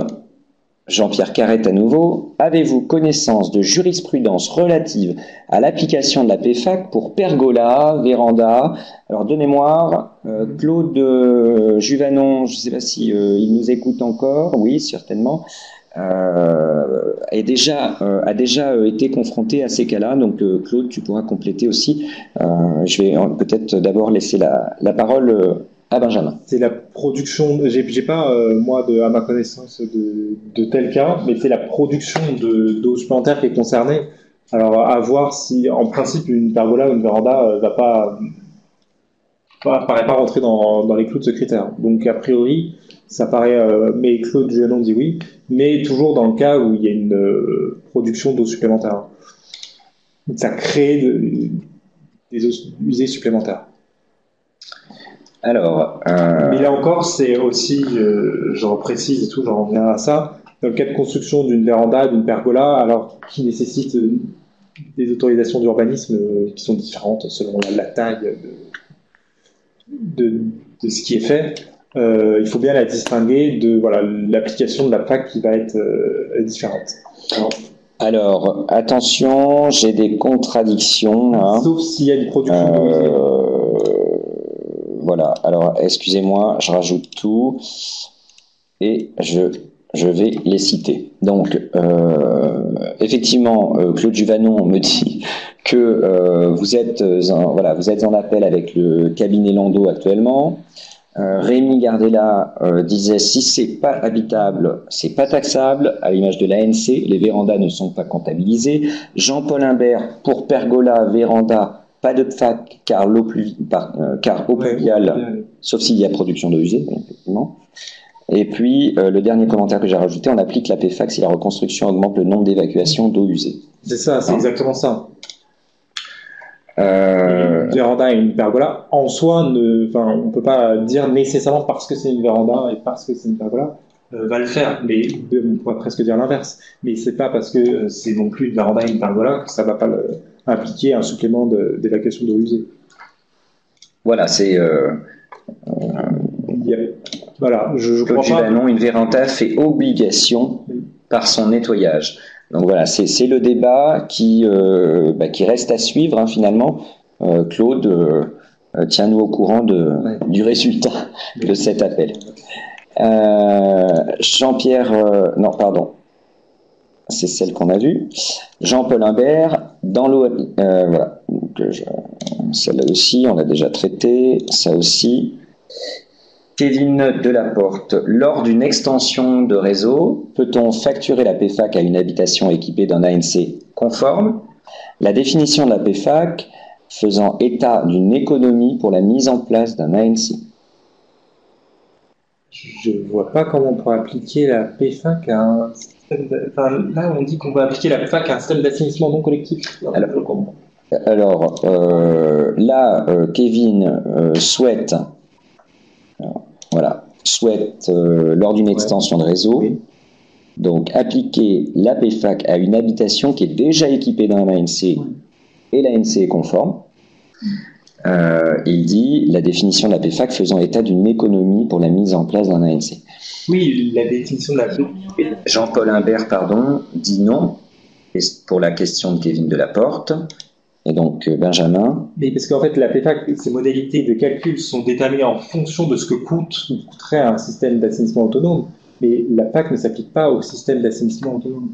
Jean-Pierre Carrette à nouveau, avez-vous connaissance de jurisprudence relative à l'application de la PFAC pour pergola, véranda? Alors de mémoire, Claude Juvanon, je ne sais pas si il nous écoute encore, oui certainement, a déjà été confronté à ces cas-là, donc Claude tu pourras compléter aussi. Je vais peut-être d'abord laisser la parole à Benjamin. C'est la production, j'ai pas moi à ma connaissance de tel cas, mais c'est la production d'eau supplémentaire qui est concernée. Alors à voir si en principe une pergola ou une véranda paraît pas rentrer dans les clous de ce critère. Donc a priori ça paraît, mais Claude Juanon dit oui, mais toujours dans le cas où il y a une production d'eau supplémentaire. Ça crée des eaux usées supplémentaires. Alors, mais là encore, c'est aussi, j'en précise et tout, j'en reviens à ça, dans le cas de construction d'une véranda, d'une pergola, alors qui nécessite des autorisations d'urbanisme qui sont différentes selon la taille de ce qui est fait, il faut bien la distinguer de l'application de la PFAC qui va être différente. Alors, attention, j'ai des contradictions. Sauf s'il y a une production voilà, alors excusez-moi, je rajoute tout et je vais les citer. Donc, effectivement, Claude Juvanon me dit que vous êtes en appel avec le cabinet Landau actuellement. Rémi Gardella disait si c'est pas habitable, c'est pas taxable, à l'image de l'ANC, les vérandas ne sont pas comptabilisés. Jean-Paul Imbert, pour pergola, véranda, pas de PFAC car eau pluviale, sauf s'il y a production d'eau usée, effectivement. Et puis, le dernier commentaire que j'ai rajouté, on applique la PFAC si la reconstruction augmente le nombre d'évacuations d'eau usée. C'est ça, c'est exactement ça. Une véranda et une pergola, en soi, on ne peut pas dire nécessairement parce que c'est une véranda et parce que c'est une pergola, va le faire. Mais on pourrait presque dire l'inverse. Mais c'est pas parce que c'est non plus une véranda et une pergola que ça va pas impliquer un supplément d'évacuation d'eau usée. Voilà, c'est... Voilà, je crois pas. Non, une véranda fait obligation par son nettoyage. Donc voilà, c'est le débat qui reste à suivre, hein, finalement. Claude, tiens-nous au courant du résultat de cet appel. Jean-Pierre, non, pardon, c'est celle qu'on a vue. Jean-Paul Imbert, dans l'eau, voilà. Donc, celle-là aussi, on l'a déjà traitée, ça aussi. Kevin Delaporte, lors d'une extension de réseau, peut-on facturer la PFAC à une habitation équipée d'un ANC conforme? La définition de la PFAC faisant état d'une économie pour la mise en place d'un ANC. Je ne vois pas comment on pourrait appliquer la PFAC à un système... là, on dit qu'on va appliquer la PFAC à un système d'assainissement non collectif. Alors, Kevin souhaite... lors d'une extension de réseau, donc appliquer la PFAC à une habitation qui est déjà équipée d'un ANC et l'ANC est conforme. Il dit la définition de la PFAC faisant état d'une économie pour la mise en place d'un ANC. Oui, la définition de la PFAC. Jean-Paul Imbert, dit non, pour la question de Kevin Delaporte. Et donc, Benjamin. Mais parce qu'en fait, la PFAC, ses modalités de calcul sont déterminées en fonction de ce que coûterait un système d'assainissement autonome. Mais la PFAC ne s'applique pas au système d'assainissement autonome.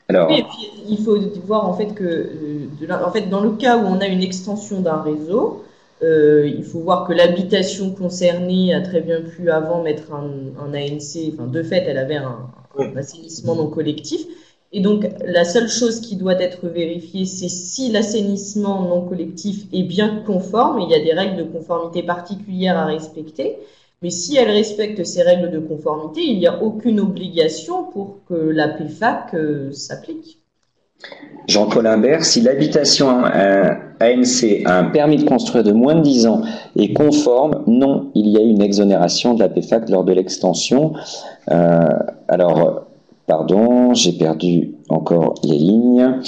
Alors, oui, et puis, il faut voir en fait que dans le cas où on a une extension d'un réseau, il faut voir que l'habitation concernée a très bien pu avant mettre un ANC. Enfin, de fait, elle avait un assainissement non collectif. Et donc, la seule chose qui doit être vérifiée, c'est si l'assainissement non collectif est bien conforme. Il y a des règles de conformité particulières à respecter. Mais si elle respecte ces règles de conformité, il n'y a aucune obligation pour que la PFAC s'applique. Jean-Paul Imbert, si l'habitation ANC a un permis de construire de moins de 10 ans et conforme, non, il y a une exonération de la PFAC lors de l'extension. Pardon, j'ai perdu encore les lignes.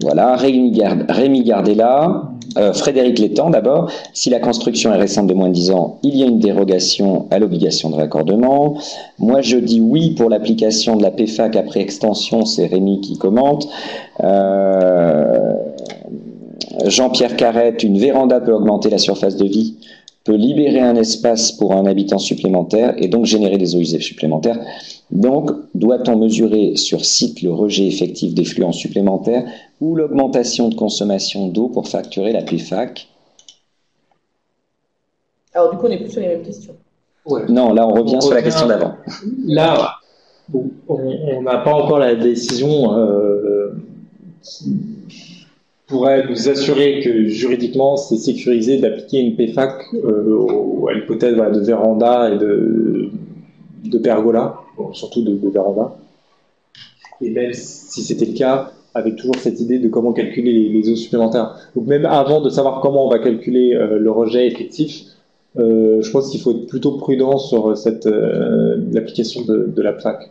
Voilà, Rémi Gardella, Frédéric Létang d'abord. Si la construction est récente de moins de 10 ans, il y a une dérogation à l'obligation de raccordement. Moi, je dis oui pour l'application de la PFAC après extension, c'est Rémi qui commente. Jean-Pierre Carrette, une véranda peut augmenter la surface de vie, peut libérer un espace pour un habitant supplémentaire et donc générer des eaux usées supplémentaires. Donc, doit-on mesurer sur site le rejet effectif d'effluents supplémentaires ou l'augmentation de consommation d'eau pour facturer la PFAC? Alors, du coup, on n'est plus sur les mêmes questions. Ouais. Non, là, on revient sur la question d'avant. Là, on n'a pas encore la décision qui pourrait nous assurer que juridiquement c'est sécurisé d'appliquer une PFAC à l'hypothèse de véranda et de pergola, surtout de véranda. Et même si c'était le cas, avec toujours cette idée de comment calculer les eaux supplémentaires. Donc même avant de savoir comment on va calculer le rejet effectif, je pense qu'il faut être plutôt prudent sur l'application de la PFAC.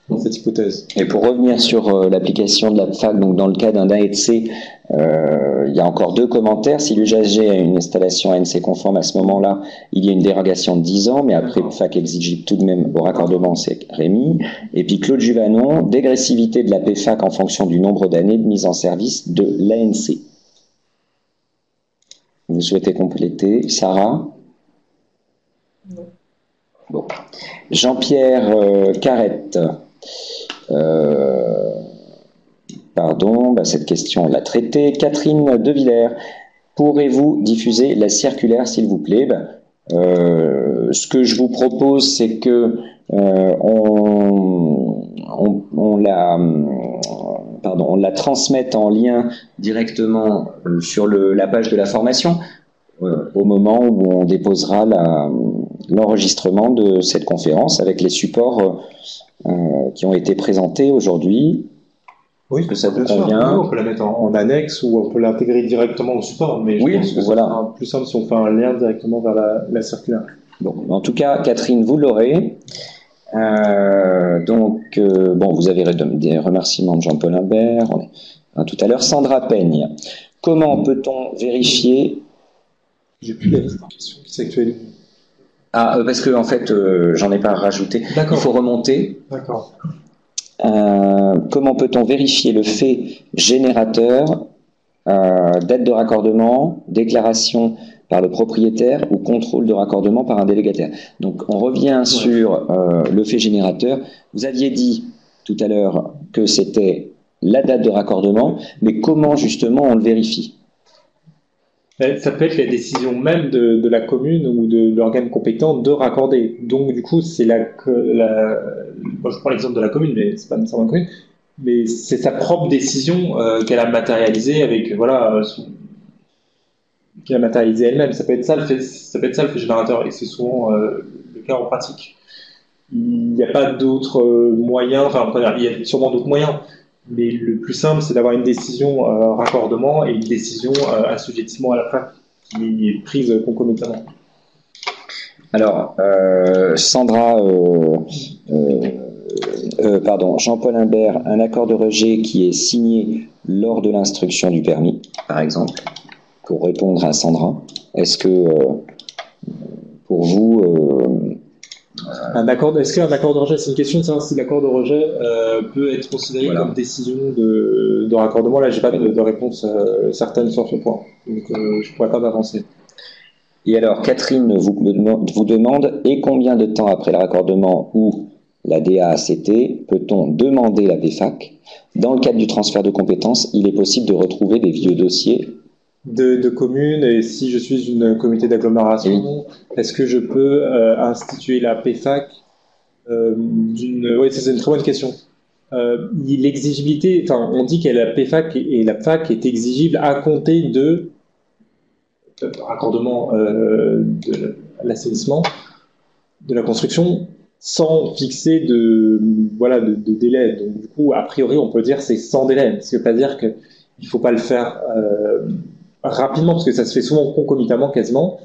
Dans cette hypothèse. Et pour revenir sur l'application de la PFAC, donc dans le cas d'un ANC, il y a encore 2 commentaires. Si l'usager a une installation ANC conforme à ce moment-là, il y a une dérogation de 10 ans, mais après PFAC exigible tout de même au raccordement, c'est Rémi. Et puis Claude Juvanon, dégressivité de la PFAC en fonction du nombre d'années de mise en service de l'ANC. Vous souhaitez compléter, Sarah? Non. Bon. Jean-Pierre Carrette. Cette question, on l'a traitée. Catherine Devillers, pourrez-vous diffuser la circulaire, s'il vous plaît? Ce que je vous propose, c'est que on la transmette en lien directement sur la page de la formation au moment où on déposera l'enregistrement de cette conférence avec les supports qui ont été présentés aujourd'hui. Oui, est-ce que ça vous bien sûr. convient? Oui, on peut la mettre en annexe ou on peut l'intégrer directement au support, mais je Oui, pense que voilà. ça sera plus simple si on fait un lien directement vers la circulaire. Bon, en tout cas, Catherine, vous l'aurez. Bon, vous avez des remerciements de Jean-Paul Imbert, tout à l'heure. Sandra Peigne, comment peut-on vérifier... J'ai plus la liste en question qui s'actualise. Ah, parce que en fait, j'en ai pas rajouté. D'accord. Il faut remonter. D'accord. Comment peut-on vérifier le fait générateur, date de raccordement, déclaration par le propriétaire ou contrôle de raccordement par un délégataire? Donc on revient sur le fait générateur. Vous aviez dit tout à l'heure que c'était la date de raccordement, mais comment justement on le vérifie? Ça peut être la décision même de la commune ou de l'organe compétent de raccorder. Donc du coup, c'est moi je prends l'exemple de la commune, mais c'est pas nécessairement la commune, mais c'est sa propre décision qu'elle a matérialisée avec qu'elle a matérialisée elle-même. Ça peut être ça le fait générateur, et c'est souvent le cas en pratique. Il n'y a pas d'autres moyens, enfin il y a sûrement d'autres moyens, mais le plus simple c'est d'avoir une décision raccordement et une décision assujettissement à la plaque qui est prise concomitamment. Alors, Sandra, Jean-Paul Imbert, un accord de rejet qui est signé lors de l'instruction du permis, par exemple, pour répondre à Sandra. Est-ce que, pour vous... Est-ce qu'un accord de rejet, c'est une question de savoir si l'accord de rejet peut être considéré comme décision de raccordement. Là, j'ai pas de réponse certaine sur ce point, donc je pourrais pas m'avancer. Et alors, Catherine vous demande, et combien de temps après le raccordement ou la DAACT peut-on demander la PFAC? Dans le cadre du transfert de compétences, il est possible de retrouver des vieux dossiers de communes, et si je suis une communauté d'agglomération, est-ce que je peux instituer la PFAC Oui, c'est une très bonne question. L'exigibilité, enfin, on dit que la PFAC et la PFAC est exigible à compter de raccordement de l'assainissement, de la construction, sans fixer de délai. Donc du coup, a priori, on peut dire c'est sans délai. Ce qui ne veut pas dire qu'il ne faut pas le faire rapidement, parce que ça se fait souvent concomitamment quasiment.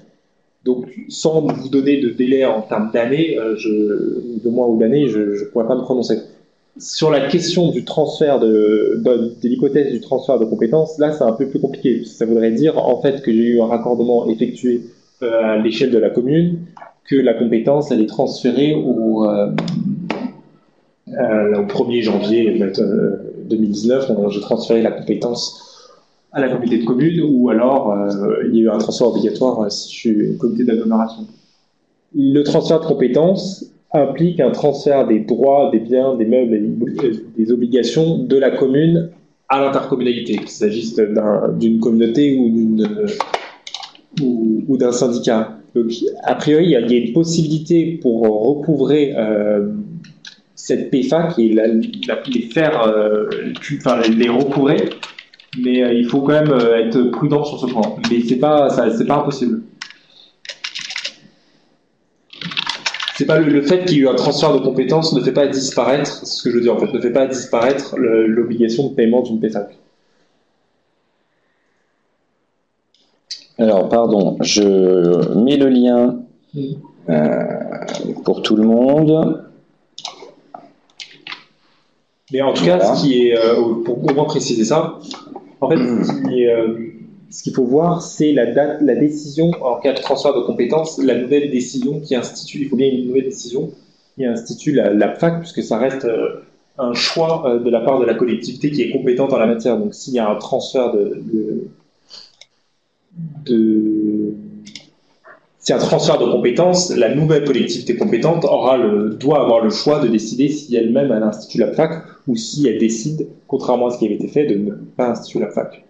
Donc sans vous donner de délai en termes d'années, de mois ou d'années, je ne pourrais pas me prononcer. Sur la question du transfert de l'hypothèse du transfert de compétences, là c'est un peu plus compliqué. Ça voudrait dire en fait que j'ai eu un raccordement effectué à l'échelle de la commune, que la compétence elle est transférée au 1er janvier 2019, j'ai transféré la compétence à la communauté de communes, ou alors il y a eu un transfert obligatoire si je suis une communauté d'agglomération. Le transfert de compétences implique un transfert des droits, des biens, des meubles et des obligations de la commune à l'intercommunalité, qu'il s'agisse d'une communauté ou d'un syndicat. Donc, a priori, il y a une possibilité pour recouvrer cette PFAC et les recouvrer, mais il faut quand même être prudent sur ce point. Mais c'est pas impossible. C'est pas le fait qu'il y ait eu un transfert de compétences ne fait pas disparaître, c'est ce que je veux dire en fait, ne fait pas disparaître l'obligation de paiement d'une PFAC. Alors, pardon, je mets le lien pour tout le monde. Mais en tout cas, ce qui est, pour au moins préciser ça, en fait, ce qu'il faut voir, c'est la décision, en cas de transfert de compétences, la nouvelle décision qui institue, il faut bien une nouvelle décision qui institue la PFAC, puisque ça reste un choix de la part de la collectivité qui est compétente en la matière. Donc s'il y a un transfert s'il y a un transfert de compétences, la nouvelle collectivité compétente doit avoir le choix de décider si elle-même elle institue la PFAC ou si elle décide, contrairement à ce qui avait été fait, de ne pas instituer la PFAC.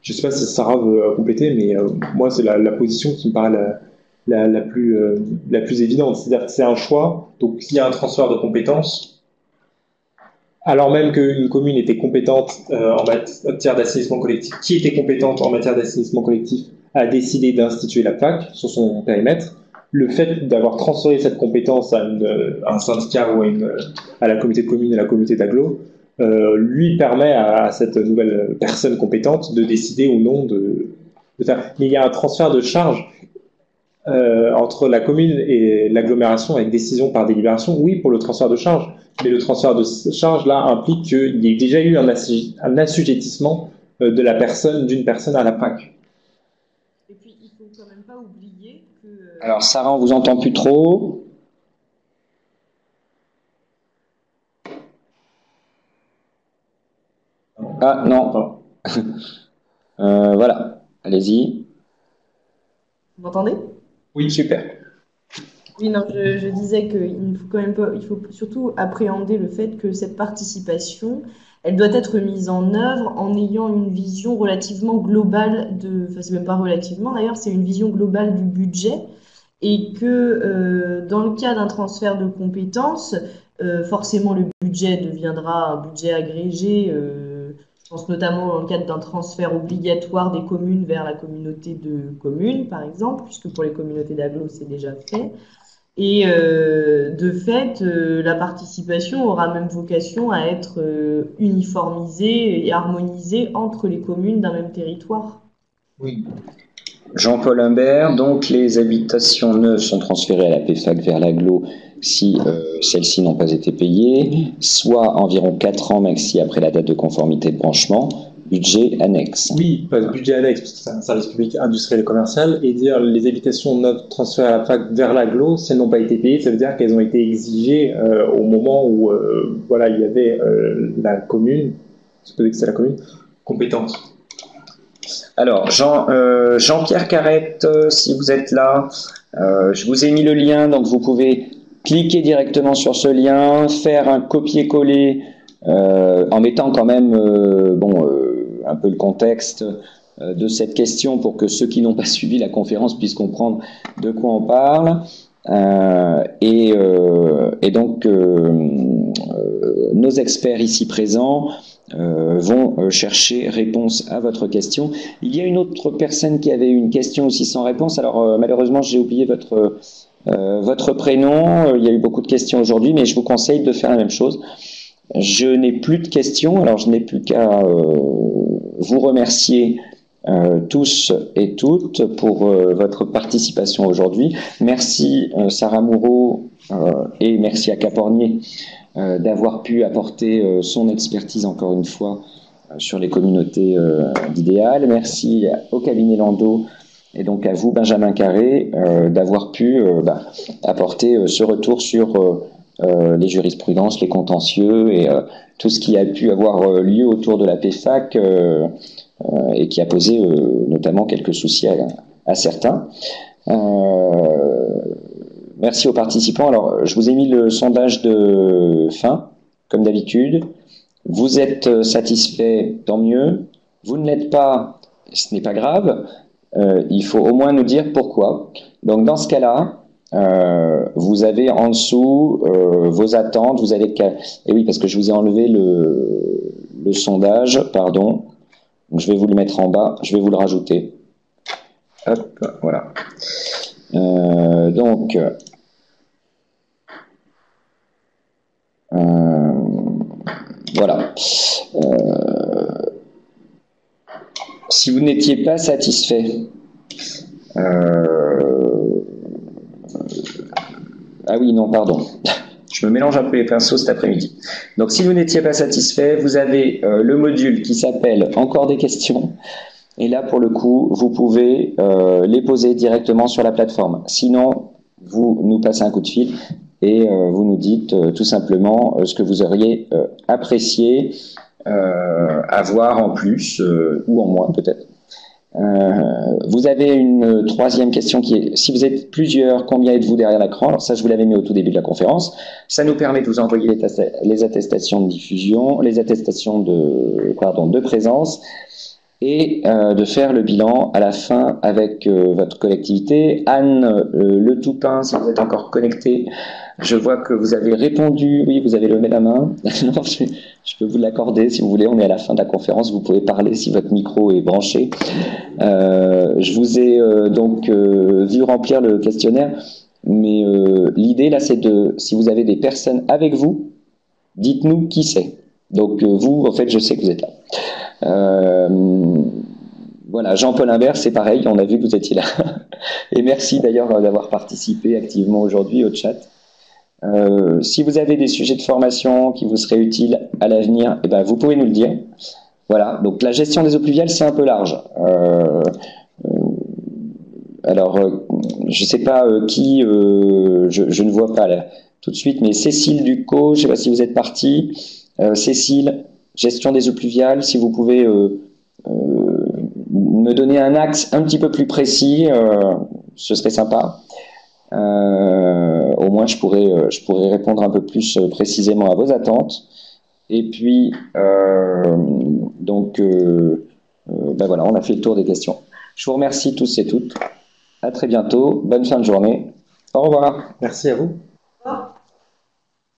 Je ne sais pas si Sarah veut compléter, mais moi c'est la position qui me paraît la plus évidente. C'est-à-dire que c'est un choix, donc s'il y a un transfert de compétences, alors même qu'une commune était compétente en matière d'assainissement collectif, qui était compétente en matière d'assainissement collectif, a décidé d'instituer la PFAC sur son périmètre, le fait d'avoir transféré cette compétence à un syndicat ou à la communauté de communes et à la communauté d'agglo lui permet à cette nouvelle personne compétente de décider ou non de faire. Mais il y a un transfert de charge entre la commune et l'agglomération avec décision par délibération, oui, pour le transfert de charge, mais le transfert de charge, là, implique qu'il y ait déjà eu un assujettissement de la personne, d'une personne à la PAC. Et puis, il faut quand même pas oublier que... Alors, Sarah, on vous entend plus trop. Ah, non. Voilà, allez-y. Vous m'entendez? Oui, super. Oui, non, je disais qu'il faut quand même pas, il faut surtout appréhender le fait que cette participation, elle doit être mise en œuvre en ayant une vision relativement globale enfin c'est même pas relativement d'ailleurs, c'est une vision globale du budget et que dans le cas d'un transfert de compétences, forcément le budget deviendra un budget agrégé. Je pense notamment dans le cadre d'un transfert obligatoire des communes vers la communauté de communes, par exemple, puisque pour les communautés d'agglo, c'est déjà fait. Et de fait, la participation aura même vocation à être uniformisée et harmonisée entre les communes d'un même territoire. Oui. Jean-Paul Humbert, donc les habitations neuves sont transférées à la PFAC vers l'agglo si celles-ci n'ont pas été payées, soit environ 4 ans maxi après la date de conformité de branchement, budget annexe. Oui, pas de budget annexe, parce que c'est un service public industriel et commercial, et dire les habitations neuves transférées à la PFAC vers l'agglo, si elles n'ont pas été payées, ça veut dire qu'elles ont été exigées au moment où voilà, il y avait la commune, supposé que c'est la commune, compétente. Alors, Jean-Pierre Carrette, si vous êtes là, je vous ai mis le lien, donc vous pouvez cliquer directement sur ce lien, faire un copier-coller en mettant quand même un peu le contexte de cette question pour que ceux qui n'ont pas suivi la conférence puissent comprendre de quoi on parle. Et donc, nos experts ici présents vont chercher réponse à votre question. Il y a une autre personne qui avait une question aussi sans réponse. Alors malheureusement j'ai oublié votre prénom. Il y a eu beaucoup de questions aujourd'hui, mais je vous conseille de faire la même chose. Je n'ai plus de questions, alors je n'ai plus qu'à vous remercier tous et toutes pour votre participation aujourd'hui. Merci Sarah Moureau et merci à Capornier d'avoir pu apporter son expertise encore une fois sur les communautés d'idéal. Merci au cabinet Landau et donc à vous Benjamin Carré d'avoir pu apporter ce retour sur les jurisprudences, les contentieux et tout ce qui a pu avoir lieu autour de la PFAC et qui a posé notamment quelques soucis à certains. Merci aux participants. Alors, je vous ai mis le sondage de fin, comme d'habitude. Vous êtes satisfait, tant mieux. Vous ne l'êtes pas, ce n'est pas grave. Il faut au moins nous dire pourquoi. Donc, dans ce cas-là, vous avez en dessous vos attentes. Vous avez et oui, parce que je vous ai enlevé le sondage, pardon. Donc, je vais vous le mettre en bas. Je vais vous le rajouter. Hop, voilà. Donc, voilà. Si vous n'étiez pas satisfait, ah oui, non, pardon. Je me mélange un peu les pinceaux cet après-midi. Donc, si vous n'étiez pas satisfait, vous avez le module qui s'appelle « Encore des questions ». Et là, pour le coup, vous pouvez les poser directement sur la plateforme. Sinon, vous nous passez un coup de fil et vous nous dites tout simplement ce que vous auriez apprécié avoir en plus ou en moins peut-être. Vous avez une troisième question qui est, si vous êtes plusieurs, combien êtes-vous derrière l'écran? Alors ça, je vous l'avais mis au tout début de la conférence. Ça nous permet de vous envoyer les attestations de diffusion, les attestations de présence, et de faire le bilan à la fin avec votre collectivité. Anne Le Toupin, si vous êtes encore connecté, je vois que vous avez répondu, oui, vous avez levé la main. Alors, je peux vous l'accorder si vous voulez, on est à la fin de la conférence, vous pouvez parler si votre micro est branché. Je vous ai donc vu remplir le questionnaire, mais l'idée là c'est si vous avez des personnes avec vous, dites-nous qui c'est. Donc vous, en fait, je sais que vous êtes là. Voilà, Jean-Paul Imbert, c'est pareil, on a vu que vous étiez là. Et merci d'ailleurs d'avoir participé activement aujourd'hui au chat. Si vous avez des sujets de formation qui vous seraient utiles à l'avenir, eh ben, vous pouvez nous le dire. Voilà, donc la gestion des eaux pluviales, c'est un peu large. Alors, je ne sais pas qui, je ne vois pas là, tout de suite, mais Cécile Ducot, je ne sais pas si vous êtes partie. Cécile, gestion des eaux pluviales, si vous pouvez me donner un axe un petit peu plus précis, ce serait sympa. Au moins, je pourrais répondre un peu plus précisément à vos attentes. Et puis, ben voilà, on a fait le tour des questions. Je vous remercie tous et toutes. À très bientôt. Bonne fin de journée. Au revoir. Merci à vous. Au revoir.